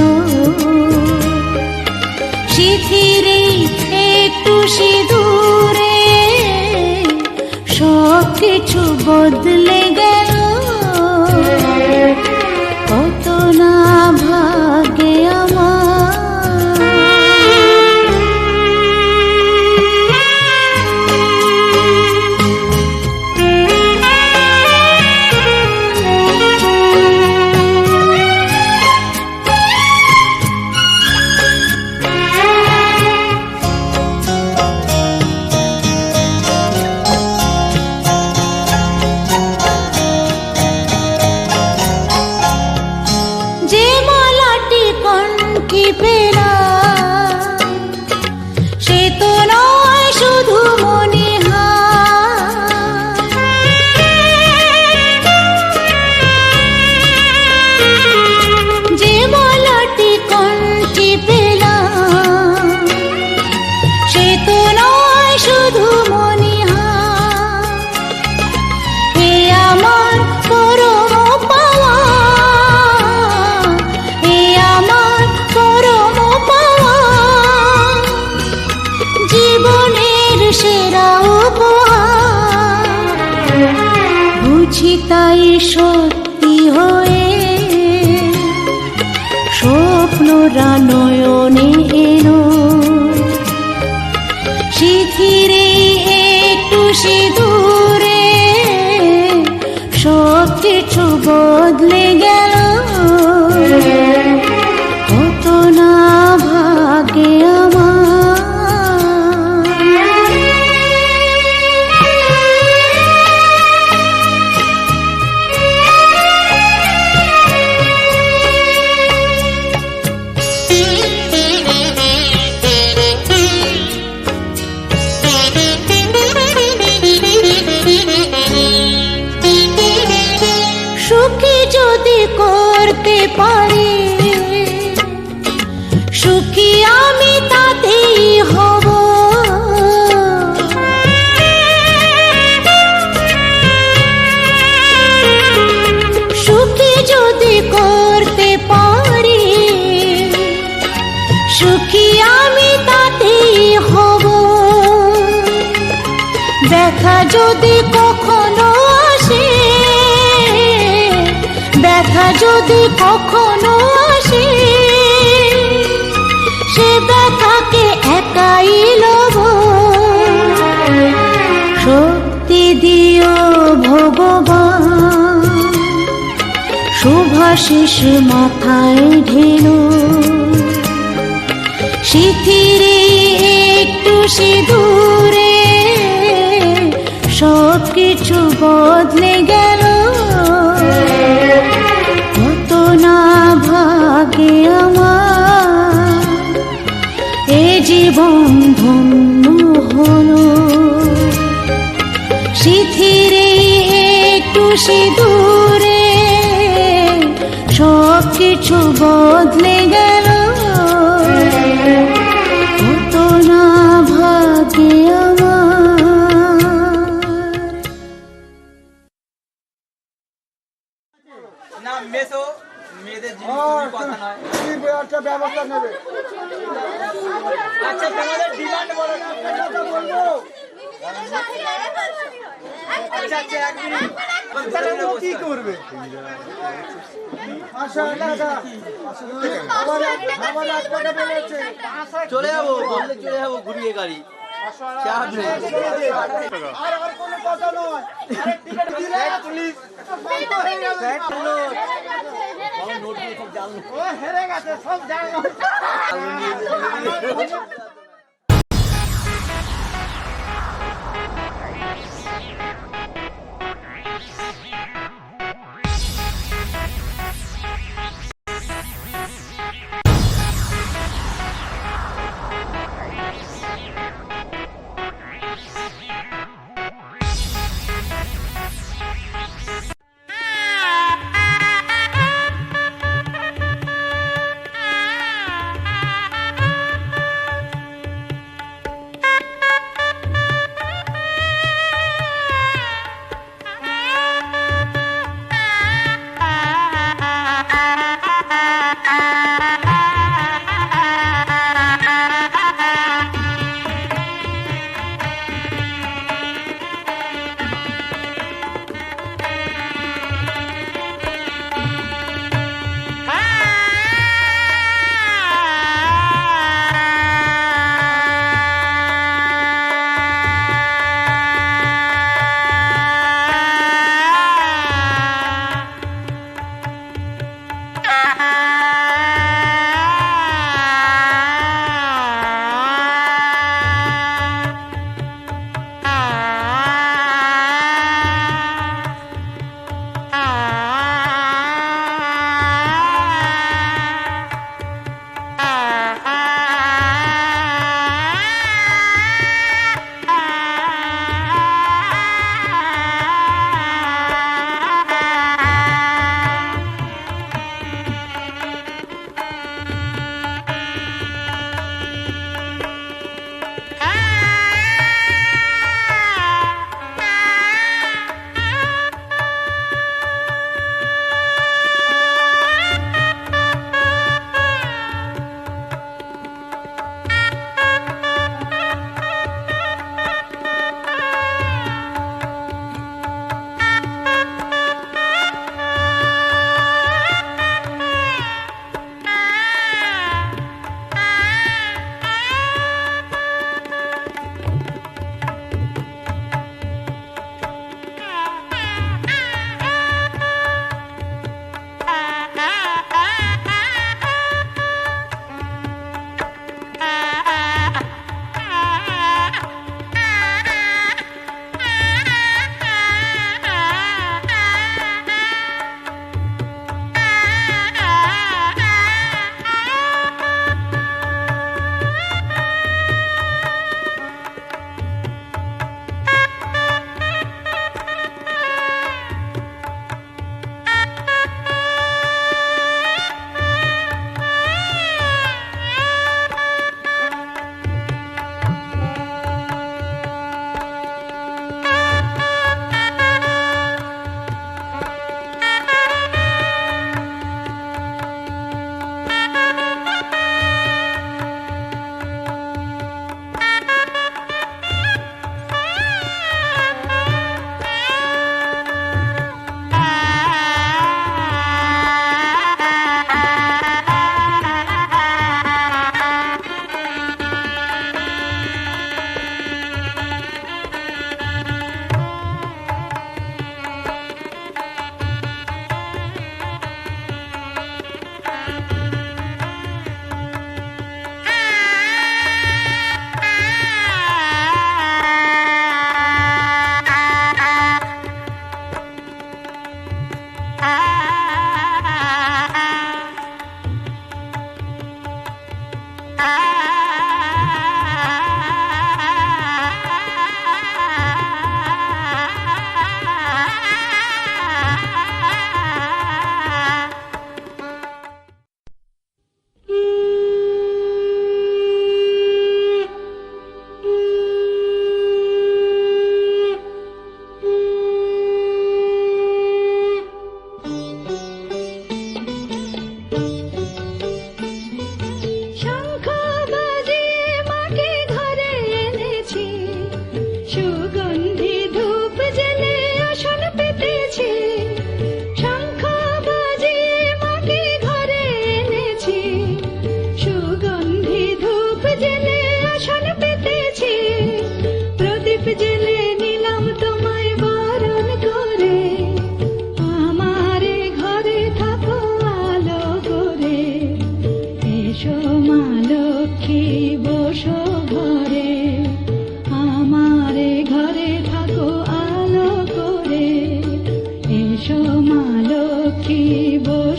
একটু সিঁদুরে সব কিছু বদলে গেল, কত না ভাগে আমার। যে মালাটি কণ্ঠে পেলাম সে তো নয় শুধু মনিহার, যে মালাটি কণ্ঠে পেলাম সে তো নয় শুধু মনিহার। এ আমার পরম পাওয়া, এ আমার পরম পাওয়া, জীবনের সেরা উপহার। বুঝি তাই সত্যি হয়ে স্বপ্নরা নয়নে এলো, শিথিরে একটু সিঁদুরে সব কিছু বদলে গেল, কত না ভাগে আমার। সুখী যদি করতে পারি, সুখী আমি তাতেই হব। সুখী যদি করতে পারি, সুখী আমি তাতেই হব। দেখা যদি কখনো আসে, ব্যথা যদি কখনো আসে, সে ব্যথাকে একাই লব। শক্তি দিও ভগবান, শুভাশিস মাথায় ঢেলো, শিথিরে একটু সিঁদুরে সব কিছু বদলে গেল, কত না ভাগে আমার। এ জীবন ধন্য হলো, শিথিরে একটু সিঁদুরে সব কিছু বদলে গেল, কত না ভাগে আমার। না মেসো মেয়েদের জিনিস তুমি কথা নয়, একটা ব্যবস্থা নেবে। আচ্ছা তোমাদের ডিমান্ড বলো না, কথা বলবো। আচ্ছা আচ্ছা এক মিনিট, কি করবে? চলে যাবো, বললে চলে যাবো ঘুরিয়ে গাড়ি, চাপ নেই। আর কোনো কথা নয়, হেরে গেছে সব জানো।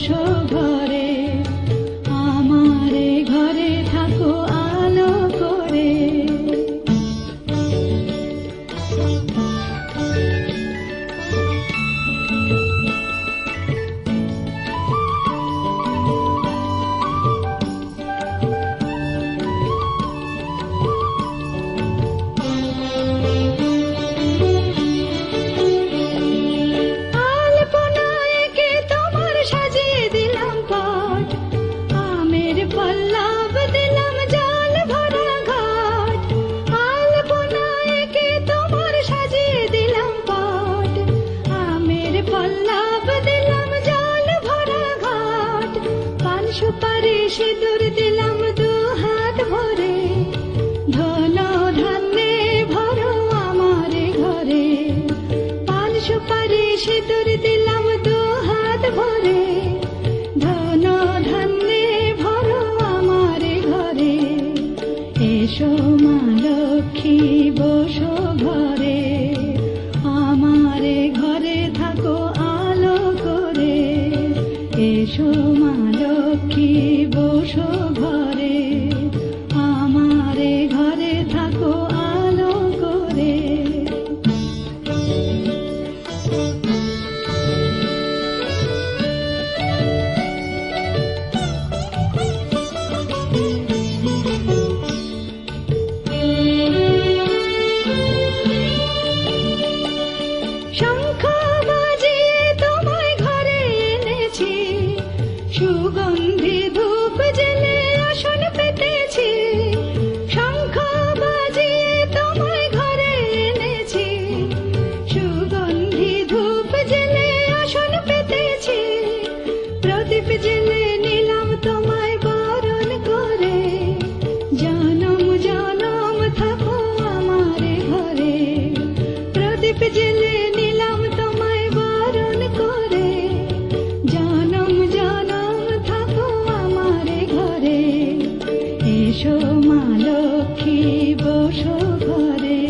বসো ঘরে, আমারে ঘরে থাকো আলো করে। আলপনায় এঁকে তোমার সাজিয়ে দিলাম পট, আমের পল্লব দিলাম জল ভরা ঘাট। আলপনায় এঁকে তোমার সাজিয়ে দিলাম পট, আমের পল্লব দিলাম জল ভরা ঘাট। পান সুপারি সিঁদুর দিলাম দু হাত ভরে, ধন ধান্যে ভরো আমার ঘরে। পান সুপারি সিঁদুর দিলাম দু হাত ভরে, ধন ধান্যে ভরো আমার ঘরে। এসো মা লক্ষ্মী বসো ঘরে, আমারে ঘরে থাকো আলো করে। এসো মা লক্ষ্মী বসো ঘরে, আমারে ঘরে থাকো আলো করে। শঙ্খ বাজিয়ে তোমায় ঘরে এনেছি, সুগন্ধি ধূপ জেলে আসন পেতেছি। শঙ্খ বাজিয়ে তোমায় ঘরে এনেছি, সুগন্ধি ধূপ জেলে আসন পেতেছি। প্রদীপ জেলে নিলাম তোমায় বরণ করে, জনম জনম থাকো আমার ঘরে। প্রদীপ জেলে নিলাম তোমায় বরণ করে, জনম জনম থাকো আমার ঘরে। এসো মা লক্ষ্মী বসো ঘরে,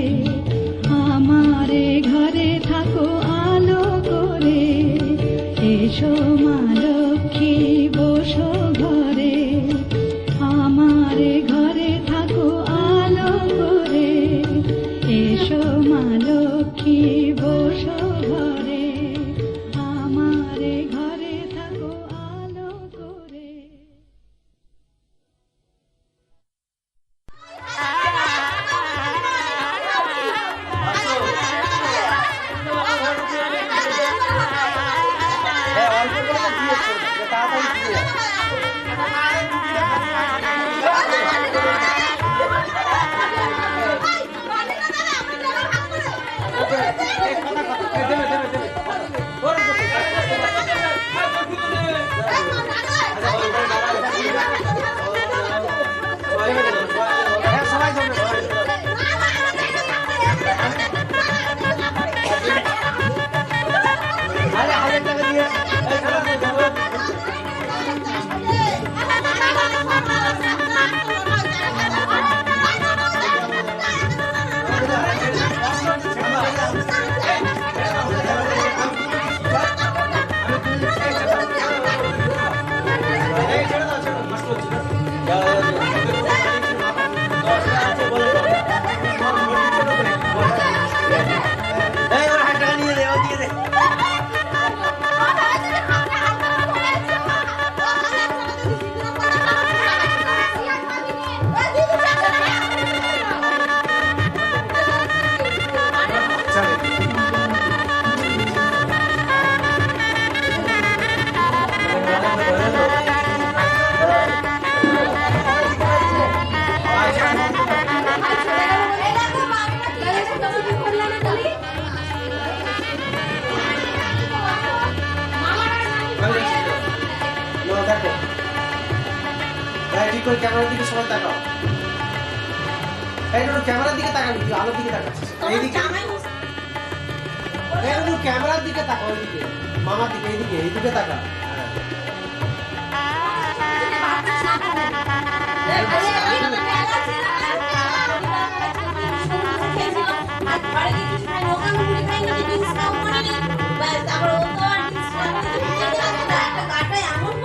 আমারে ঘরে থাকো আলো করে। এসো মা লক্ষ্মী বসো ঘরে, আমারে ঘরে থাকো আলো করে। এসো মা লক্ষ্মী বসো ঘরে, আমারে ঘরে থাকো আলো করে। অল্প করে তো দিয়ে তাড়াতাড়ি দিয়ে করে ক্যামেরার দিকে সবাই তাকাও। এই নুরু ক্যামেরার দিকে তাকাবি, তুই আলোর দিকে তাকাচ্ছিস। এইদিকে এই নুরু ক্যামেরার দিকে তাকাও, এইদিকে মামার দিকে, এইদিকে এইদিকে তাকা। এমন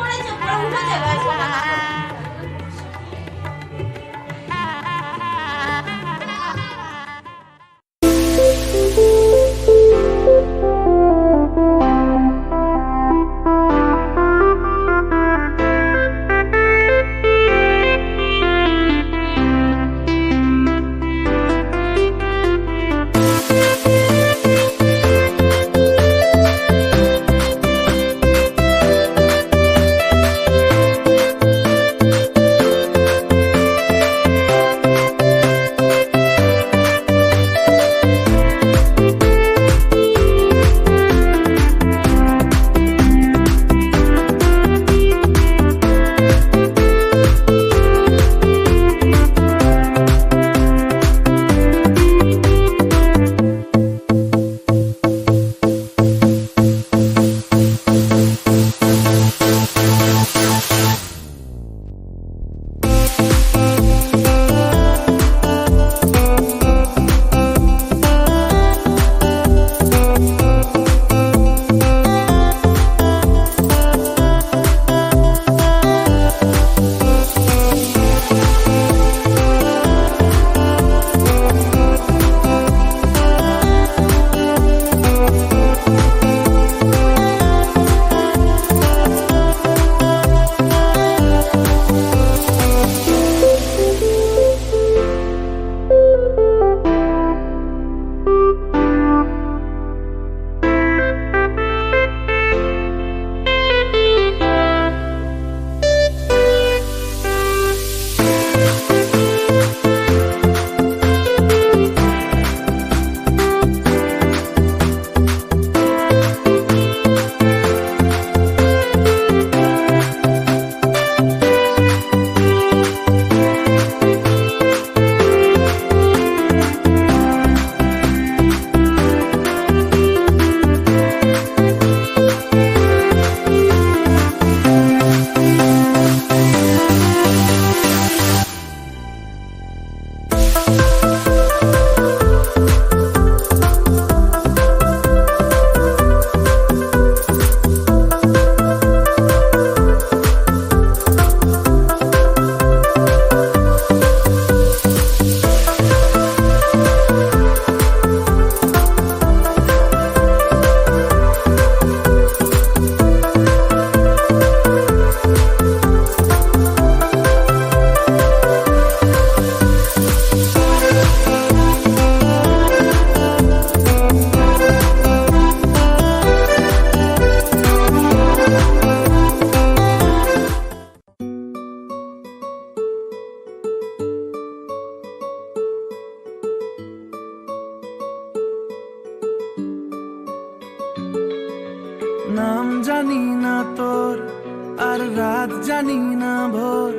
আর রাত জানি না ভোর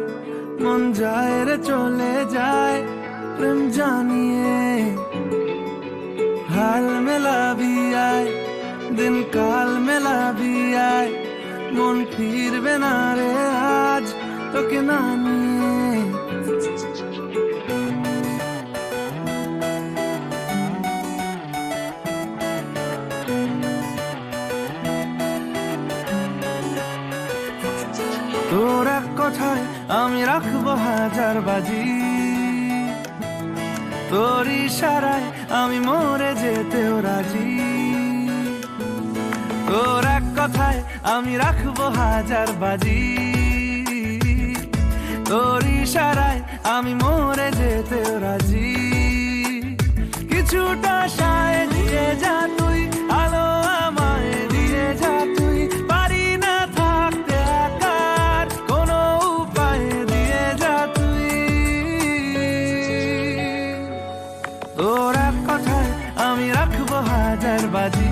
মন যায় রে চলে যায় প্রেম জানিয়ে হাল মেলাবি আয় দিন কাল মেলাবি আয় মন ফিরবে না রে আজ তোকে না নিয়ে তোর এক কথায় আমি রাখবো হাজার বাজি তোর ইশারায় আমি মরে যেতেও রাজি তোর এক কথায় আমি রাখবো হাজার বাজি তোর ইশারায় আমি মরে যেতেও রাজি কিছুটা সায় দিয়ে যা তুই আলো আমায় দিয়ে যা তুই পারি না থাকতে একার কোনো উপায় দিয়ে যা তুই তোর এক কথায় আমি রাখবো হাজার বাজি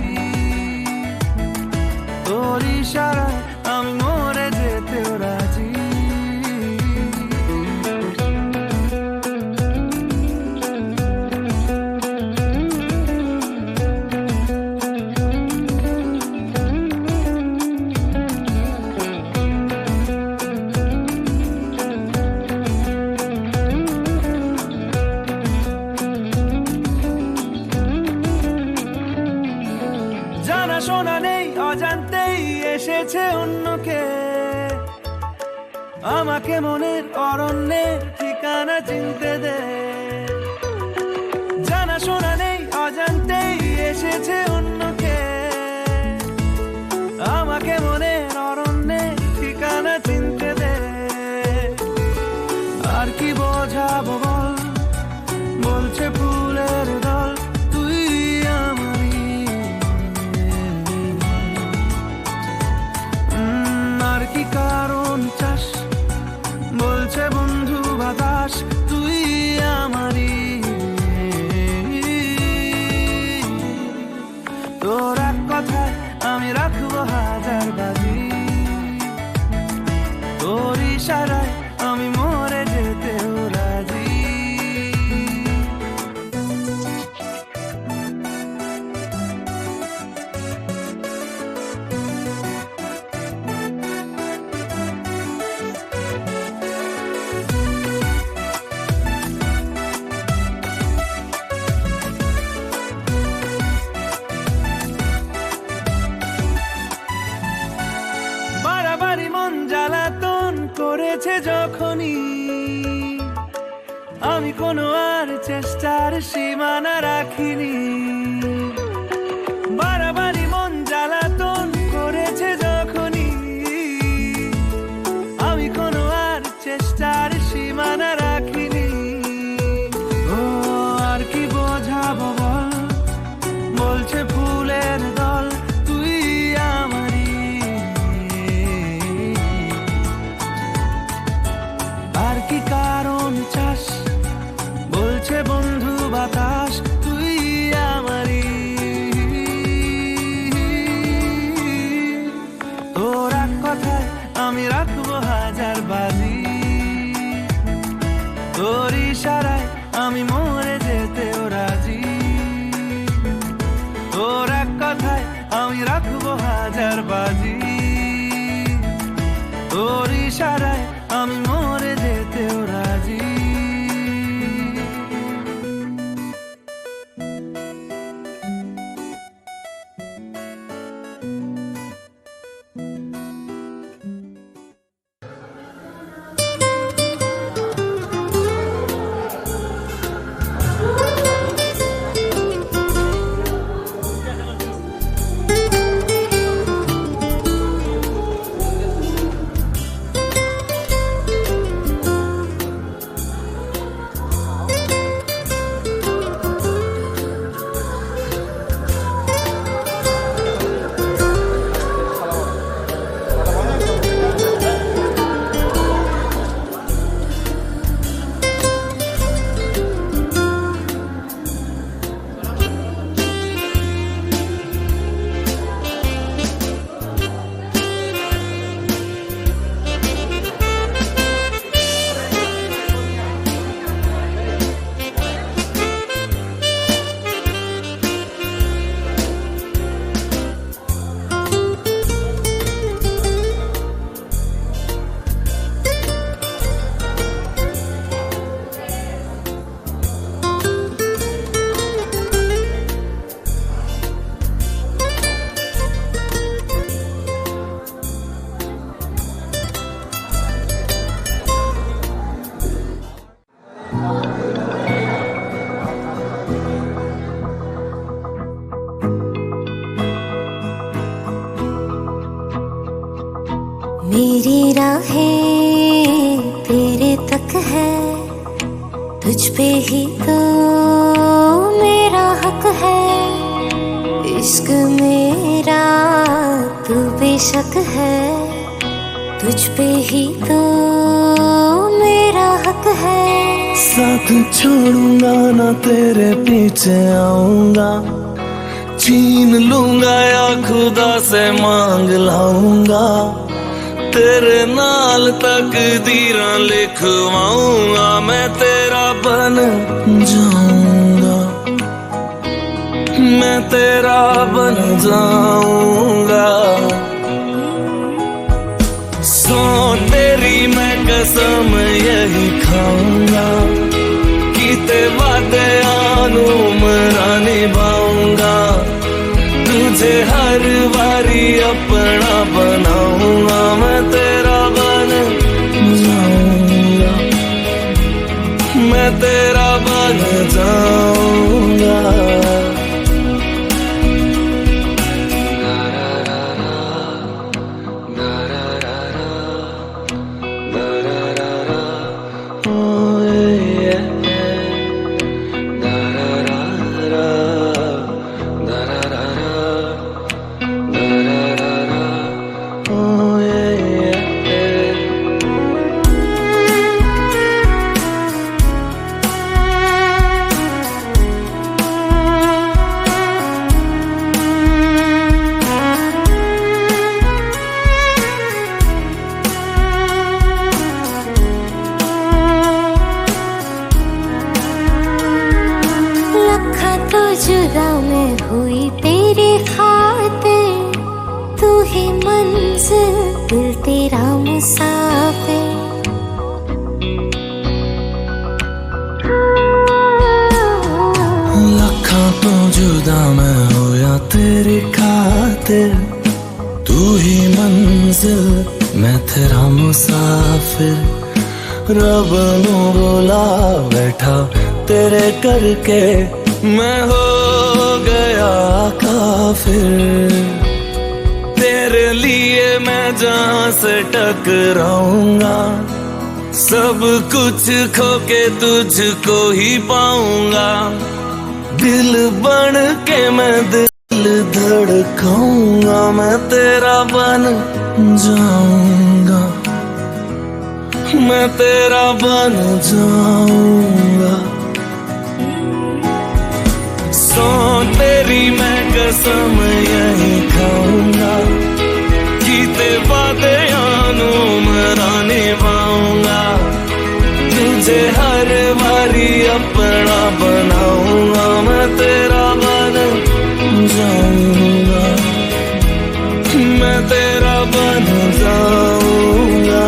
তোর ইশারায় আমি মরে যেতেও রাজি জানা শোনা নেই অজান্তেই এসেছে অন্যকে আমাকে মনের অরণ্যের ঠিকানা চিনতে দে জানা শোনা নেই অজান্তেই এসেছে অন্যকে আমাকে মনের অরণ্যের ঠিকানা চিনতে দে আর কি বোঝাবো বল বলছে ফুলের দল তুই আমারই আর কি কারণ চাস বলছে বন্ধু বাতাস তুই আমারই তোর এক কথায় আমি রাখবো হাজার বাজি তোর ইশারায় আমি মরে যেতেও রাজি বাড়াবাড়ি মন জ্বালাতন করেছে যখনই আমি কোনো আর চেষ্টার সীমানা রাখিনি বাড়াবাড়ি মন জ্বালাতন করেছে যখনই আমি কোনো আর চেষ্টার সীমানা রাখিনি ও আর কি বোঝাবো বল বলছে ফুলের দল তুই আমারই আর কি কারণ চাস বলছে বন্ধু বাতাস তুই আমারই मेरी राहें तेरे तक है, तुझ पे ही तो मेरा हक है। इश्क मेरा तू बेशक है, तुझ पे ही तो मेरा हक है। साथ छोड़ूंगा ना तेरे पीछे आऊंगा, छीन लूंगा या खुदा से मांग लाऊंगा। तेरे नाल तकदीरां लिखवाऊंगा, मैं तेरा बन जाऊंगा, मैं तेरा बन जाऊंगा। सो तेरी मैं कसम यही खाऊंगा, कीते वादे आनू मरा निभाऊंगा। तुझे हर बारी अपना बनाऊंगा, मैं तेरा बन जाऊंगा, मैं तेरा बन जाऊंगा। जुदा मैं हुई तेरे खातिर, तू ही मंजिल दिल तेरा मुसाफिर। लखा तो जुदा मैं होया तेरे खातिर, तू ही मंजिल मैं तेरा मुसाफिर। रब नू बोला बैठा तेरे करके, मैं हो गया काफिर। तेरे लिए मैं जहां से टकराऊंगा, सब कुछ खो के तुझको ही पाऊंगा। दिल बन के मैं दिल धड़काऊंगा, मैं तेरा बन जाऊंगा, मैं तेरा बन जाऊंगा। सो तेरी मैं कसम यही खाऊंगा, कीते वादे आनू मरा निभाऊंगा। तुझे हर बारी अपना बनाऊंगा, मैं तेरा बन जाऊंगा, मैं तेरा बन जाऊंगा।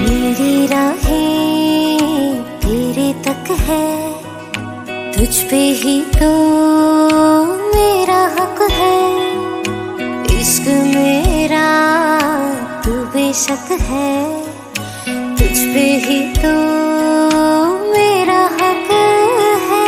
मेरी राहें तेरे तक है, तुझ पे ही तो मेरा हक है। इश्क मेरा तू बेशक है, तुझ पे ही तो मेरा हक है।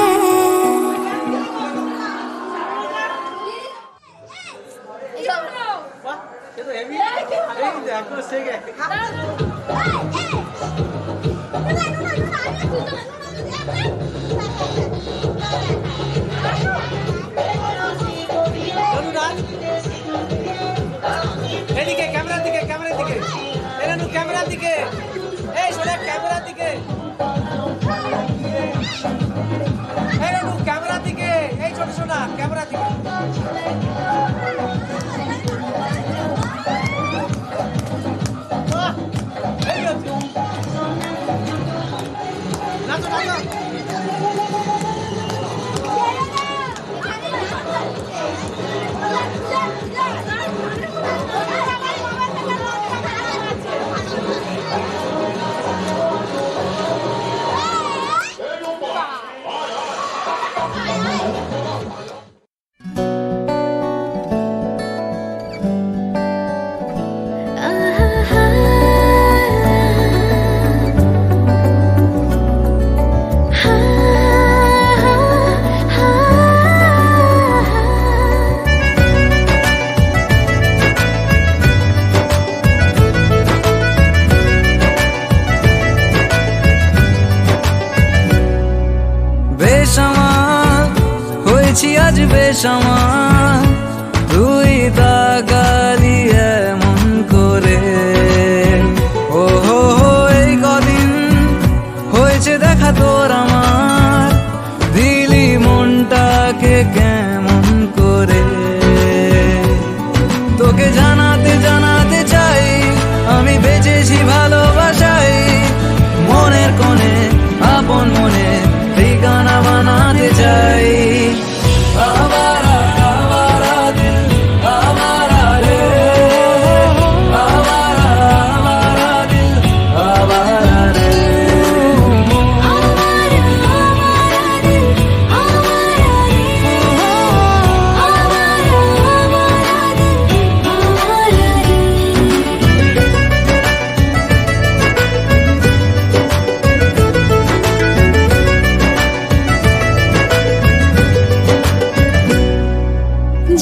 এদিকে ক্যামেরার দিকে, ক্যামেরার দিকে, এরা নু ক্যামেরার দিকে, এই সোনা ক্যামেরার দিকে, এরা নু ক্যামেরার দিকে, এই ছোট সোনা ক্যামেরার দিকে। নাচো বেসামাল তুই তাকালি এমন করে ও হো হো এই কদিন হয়েছে দেখা তোর আমার দিলি মনটাকে কেমন করে তোকে জানাতে জানাতে চাই আমি বেঁচেছি ভালোবাসাই মনের কোণে আপন মনে ঠিকানা বানাতে চাই আবারা আবারা দিল আবারা রে আবারা আবারা দিল আবারা রে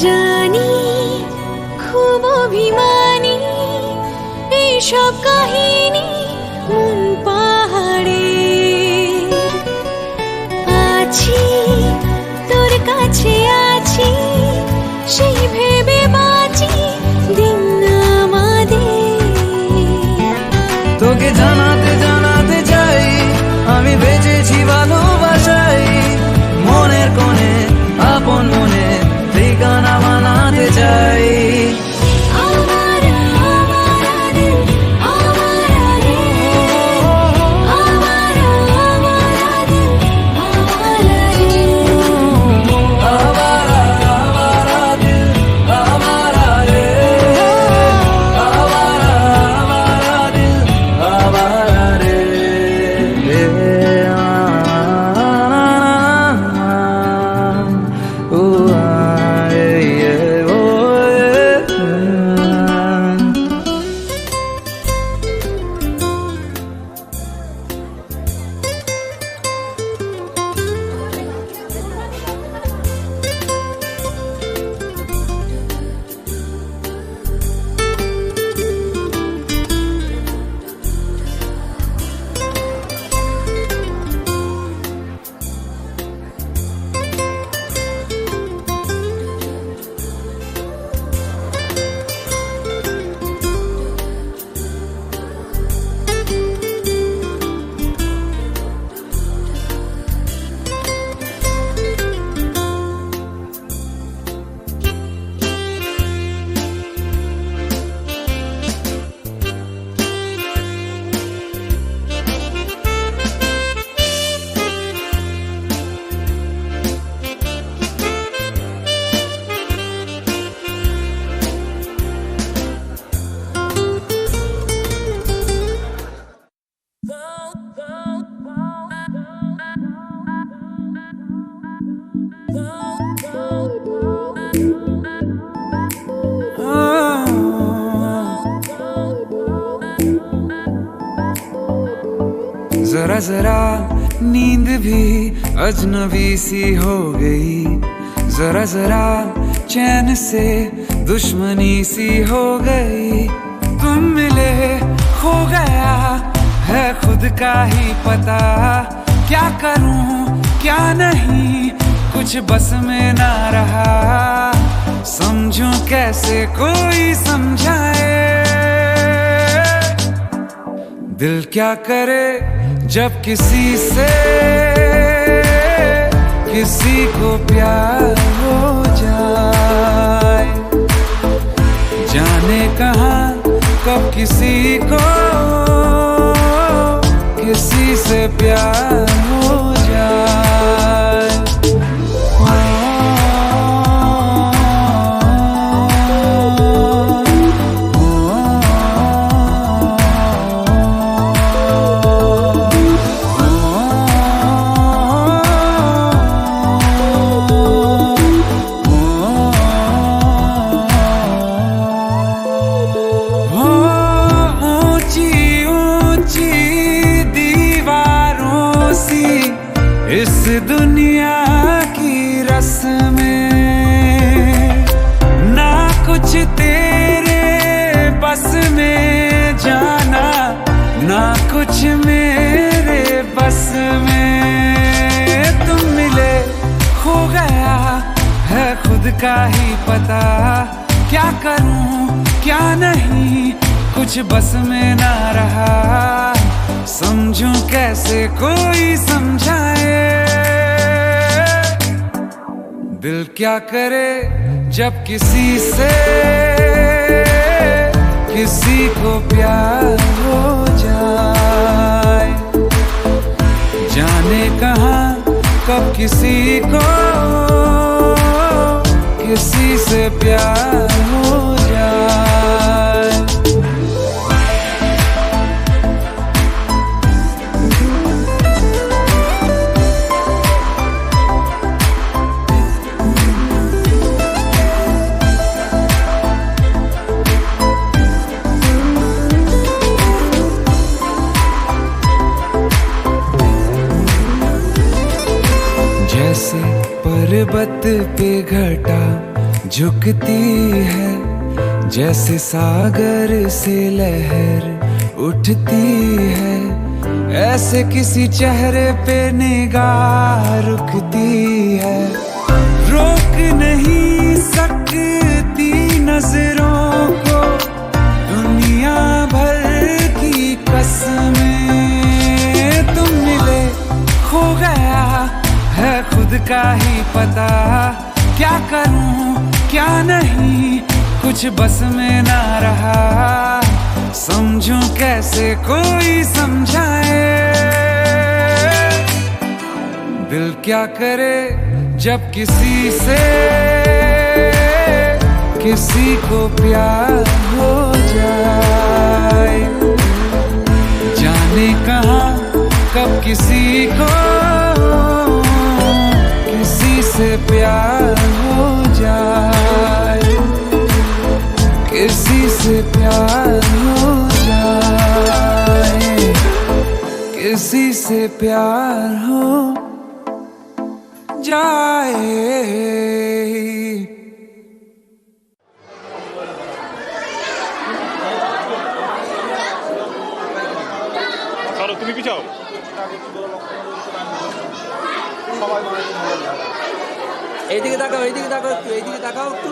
জানি খুব অভিমানী এইসব কাহিনী মন পাহাড়ে আছি তোর কাছে আছি সেই ভেবে বাঁচি দিন আমাদের তোকে জানাতে জানাতে চাই আমি বেঁচেছি ভালোবাসাই মনের কোণে আপন মনে ঠিকানা বানাতে চাই जरा जरा नींद भी अजनबी सी हो गई जरा जरा चैन से दुश्मनी सी हो गई तुम मिले खो गया है खुद का ही पता क्या करूं क्या नहीं कुछ बस में ना रहा समझूं कैसे कोई समझाए दिल क्या करे जब किसी से किसी को प्यार हो जाए जाने कहाँ कब किसी को किसी से प्यार हो जाए इस दुनिया की रस्में ना कुछ तेरे बस में जाना ना कुछ मेरे बस में तुम मिले खो गया है खुद का ही पता, क्या करूं क्या नहीं कुछ बस में ना रहा, समझूं कैसे कोई समझाए। दिल क्या करे जब किसी से किसी को प्यार हो जाए, जाने कहाँ कब किसी को किसी से प्यार हो जाए। जैसे पर्वत पे घटा झुकती है, जैसे सागर से लहर उठती है, ऐसे किसी चेहरे पे निगाह रुकती है। रोक नहीं सकती नजरों को दुनिया भर की कसमें, तुम मिले खो गया है खुद का ही पता, क्या करूं क्या नहीं कुछ बस में ना रहा, समझूं कैसे कोई समझाए। दिल क्या करे जब किसी से किसी को प्यार हो जाए, जाने कहाँ कब किसी को किसी से प्यार हो जाए, किसी से प्यार हो जाए, किसी से प्यार हो जाए। তুমি পিছাও। এইদিকে তাকাও, এইদিকে তাকাও একটু, এইদিকে তাকাও একটু।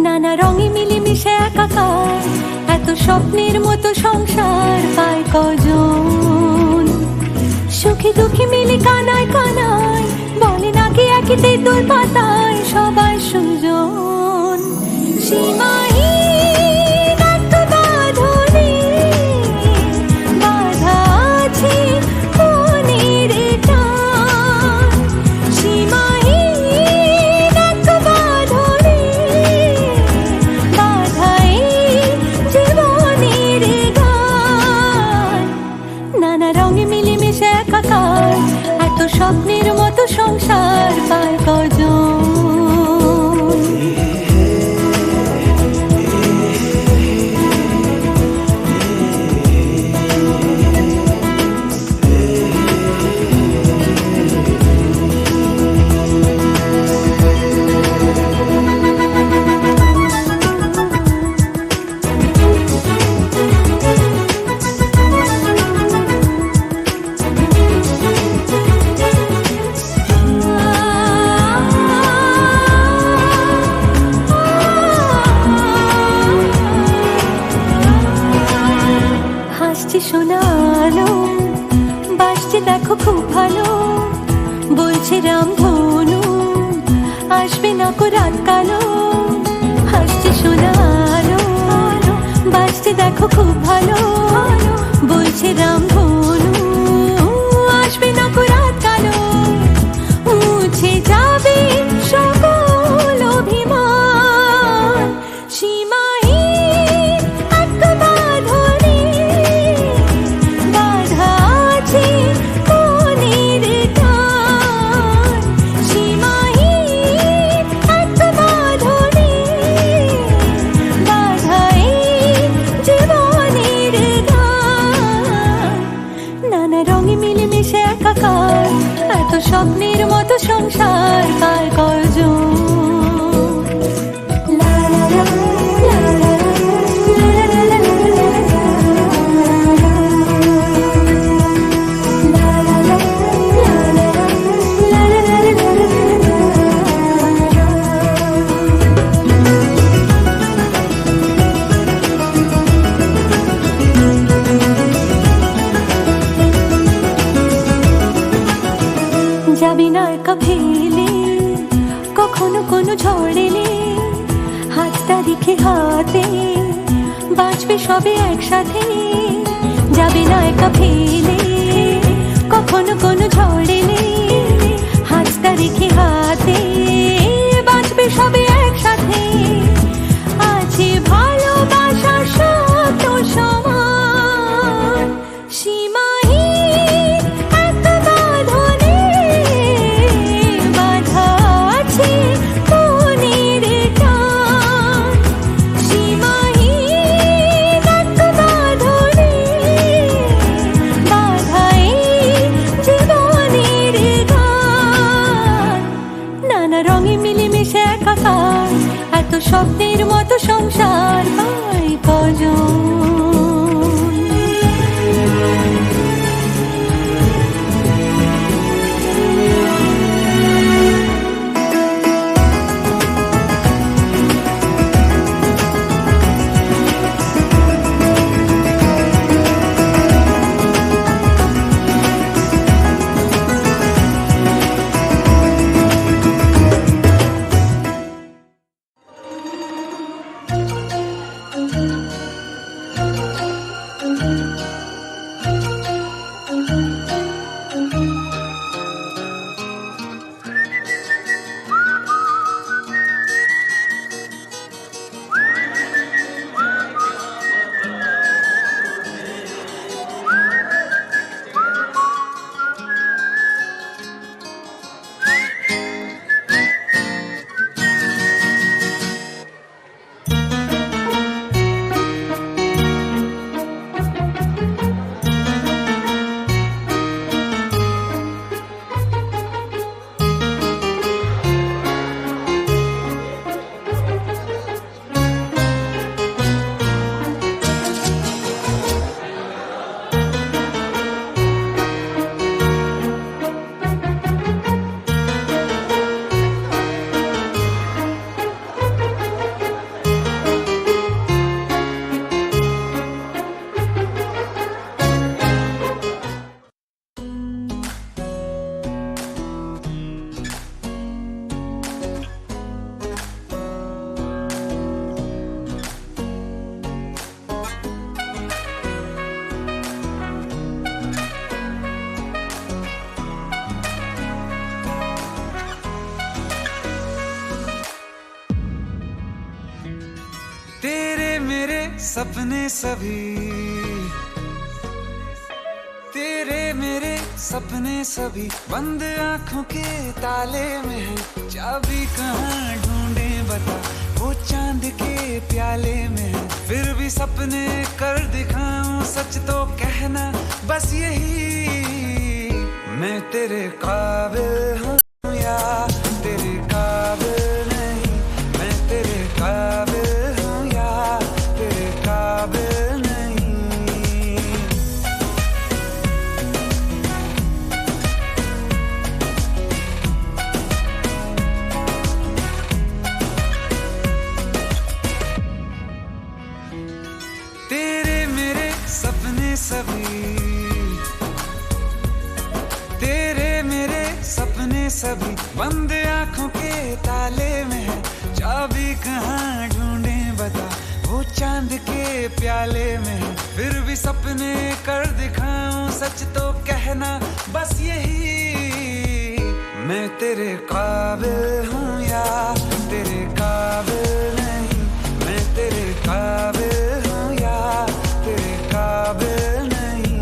নানা রঙে মিলেমিশে একাকার, এত স্বপ্নের মতো সংসার পায় কজন? সুখে দুঃখে মিলে কানায় কানায়, বলে নাকি একই তেঁতুল পাতায় সবাই সুজন। সীমাহীন এক বাঁধনে বাঁধা আছে মনের টান। সীমাহীন এক বাঁধনে বাঁধা এই জীবনের গান। নানা রঙে মিলেমিশে একাকার, এত স্বপ্নের মতো সংসার পায় কজন? হাসছে শোনালো, বাসছে দেখো খুব ভালো, বলছে রামধনু আসবে না কো রাত কালো। হাসছে শোনালো, বাসছে দেখো খুব ভালো, বলছে রামধনু আসবে না কো রাত কালো। মুছে যাবে সকল অভিমান, সীমাহীন এক বাঁধনে বাঁধা আছে মনের টান। সীমাহীন এক বাঁধনে বাঁধা এই জীবনের গান। নানা রঙে মিলেমিশে একাকার, এত স্বপ্নের মতো সংসার পায় কজন? লা লা লা, লা লা লা, লা লা লা, লা লা লা, লা লা লা, লা লা যাবি না একা ফেলে, কখনো কোনো ঝড় এলে হাতটা রেখে হাতে, বাঁচবে সবে একসাথে। যাবি না একা ফেলে, কখনো কোনো ঝড় এলে হাতটা রেখে হাতে, বাঁচবে সবে একসাথে। আছে ভালোবাসা শত সমান, সীমাহীন এক বাঁধনে বাঁধা আছে মনের টান। সীমাহীন এক বাঁধনে বাঁধা এই জীবনের গান। নানা রঙে মিলেমিশে একাকার, এত স্বপ্নের মতো সংসার পায় কজন? तेरे मेरे सपने सभी, तेरे मेरे सपने सभी बंद आंखों के ताले में है। चाबी कहाँ ढूंढे बता, वो चांद के प्याले में है। फिर भी सपने कर दिखाऊं, सच तो कहना बस यही, मैं तेरे काबिल हूँ या तेरे काबिल नहीं, मैं तेरे काबिल हूँ या तेरे काबिल नहीं। तेरे मेरे सपने सभी, तेरे मेरे सपने सभी बंद आंखों के ताले में है। चाबी कहाँ ढूंढे बता, वो चांद के प्याले में है। फिर भी सपने कर दिखाऊं, सच तो कहना बस यही, मैं तेरे काबिल हूँ या तेरे काबिल नहीं, मैं तेरे काबिल हूँ या तेरे काबिल नहीं।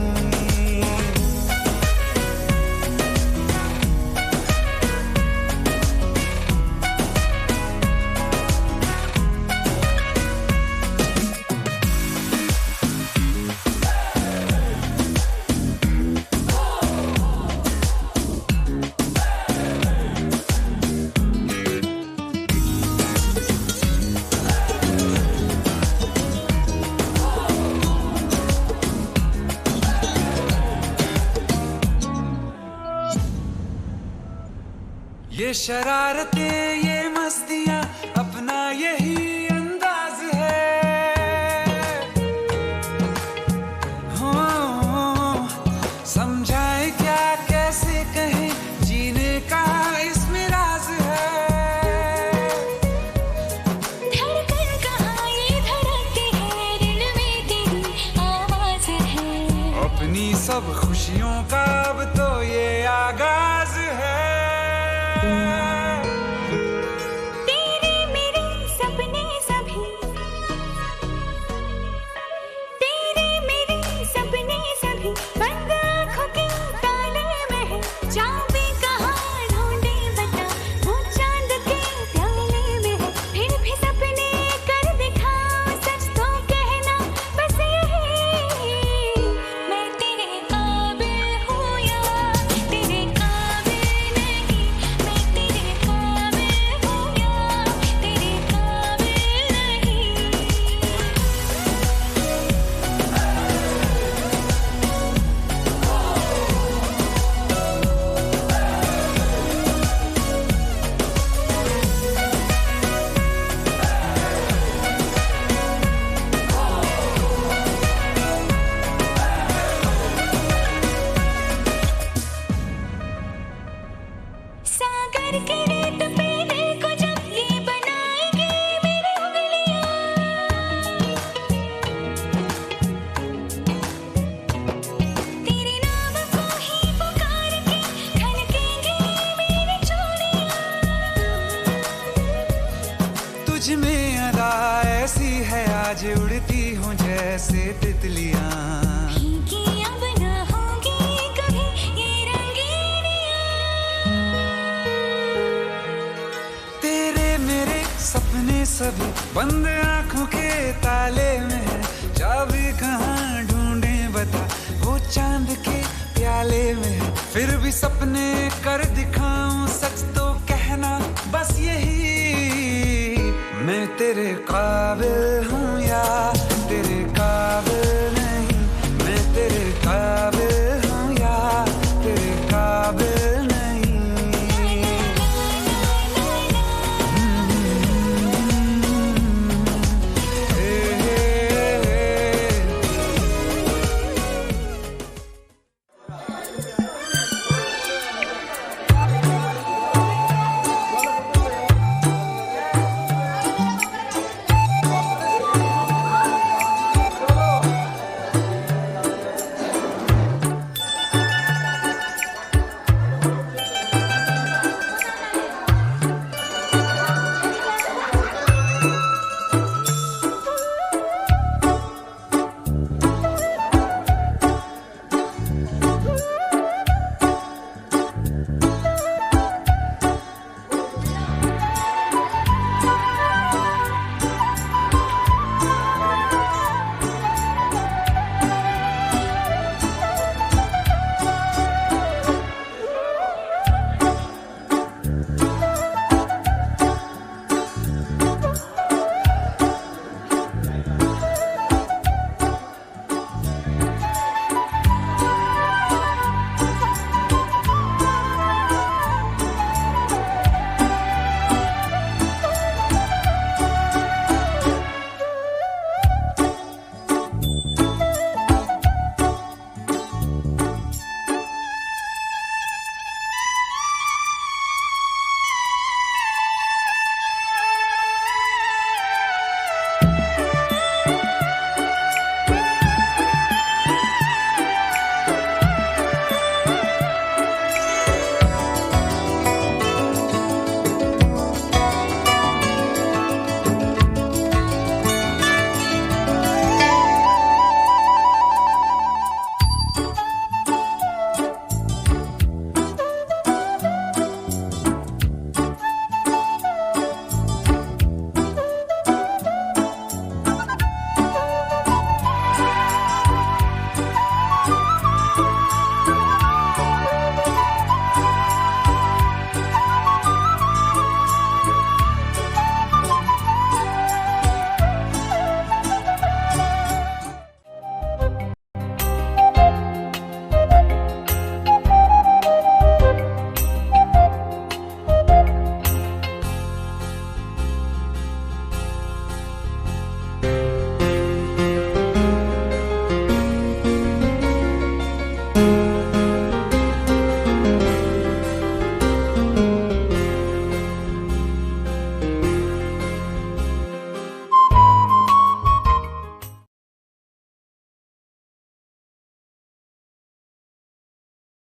ये शरारतें ये मस्तियाँ अपना यही अंदाज है। हो समझाए क्या कैसे कहें, जीने का इसमें राज है। धड़कन कहाँ ये धड़कती है, दिल में तेरी आवाज है। अपनी सब खुशियों का अब तो ये आगाज है। तेरे मेरे सपने सभी, तेरे मेरे सपने सभी बंद आँखों के ताले में है। चाबी कहाँ ढूंढे बता, वो चांद के प्याले में है। फिर भी सपने कर दिखाऊं, सच तो कहना बस यही, मैं तेरे काबिल हूँ या तेरे काबिल नहीं, मैं तेरे काबिल हूँ या तेरे काबिल नहीं। सागर के रेत पे दिल को जब ये बनाएंगे मेरी उंगलियां, तेरे नाम को ही पुकार के खनकेंगे मेरी चूड़ियां। तुझ में अदा ऐसी है आज, उड़ती हूँ जैसे तितलियाँ। भीगी अब न होंगी कभी ये रंगीनियां। तेरे मेरे सपने सभी बंद आंखों के ताले में है। चाबी कहाँ ढूंढे बता, वो चांद के प्याले में है। फिर भी सपने कर दिखाऊं, सच तो कहना बस यही, मैं तेरे काबिल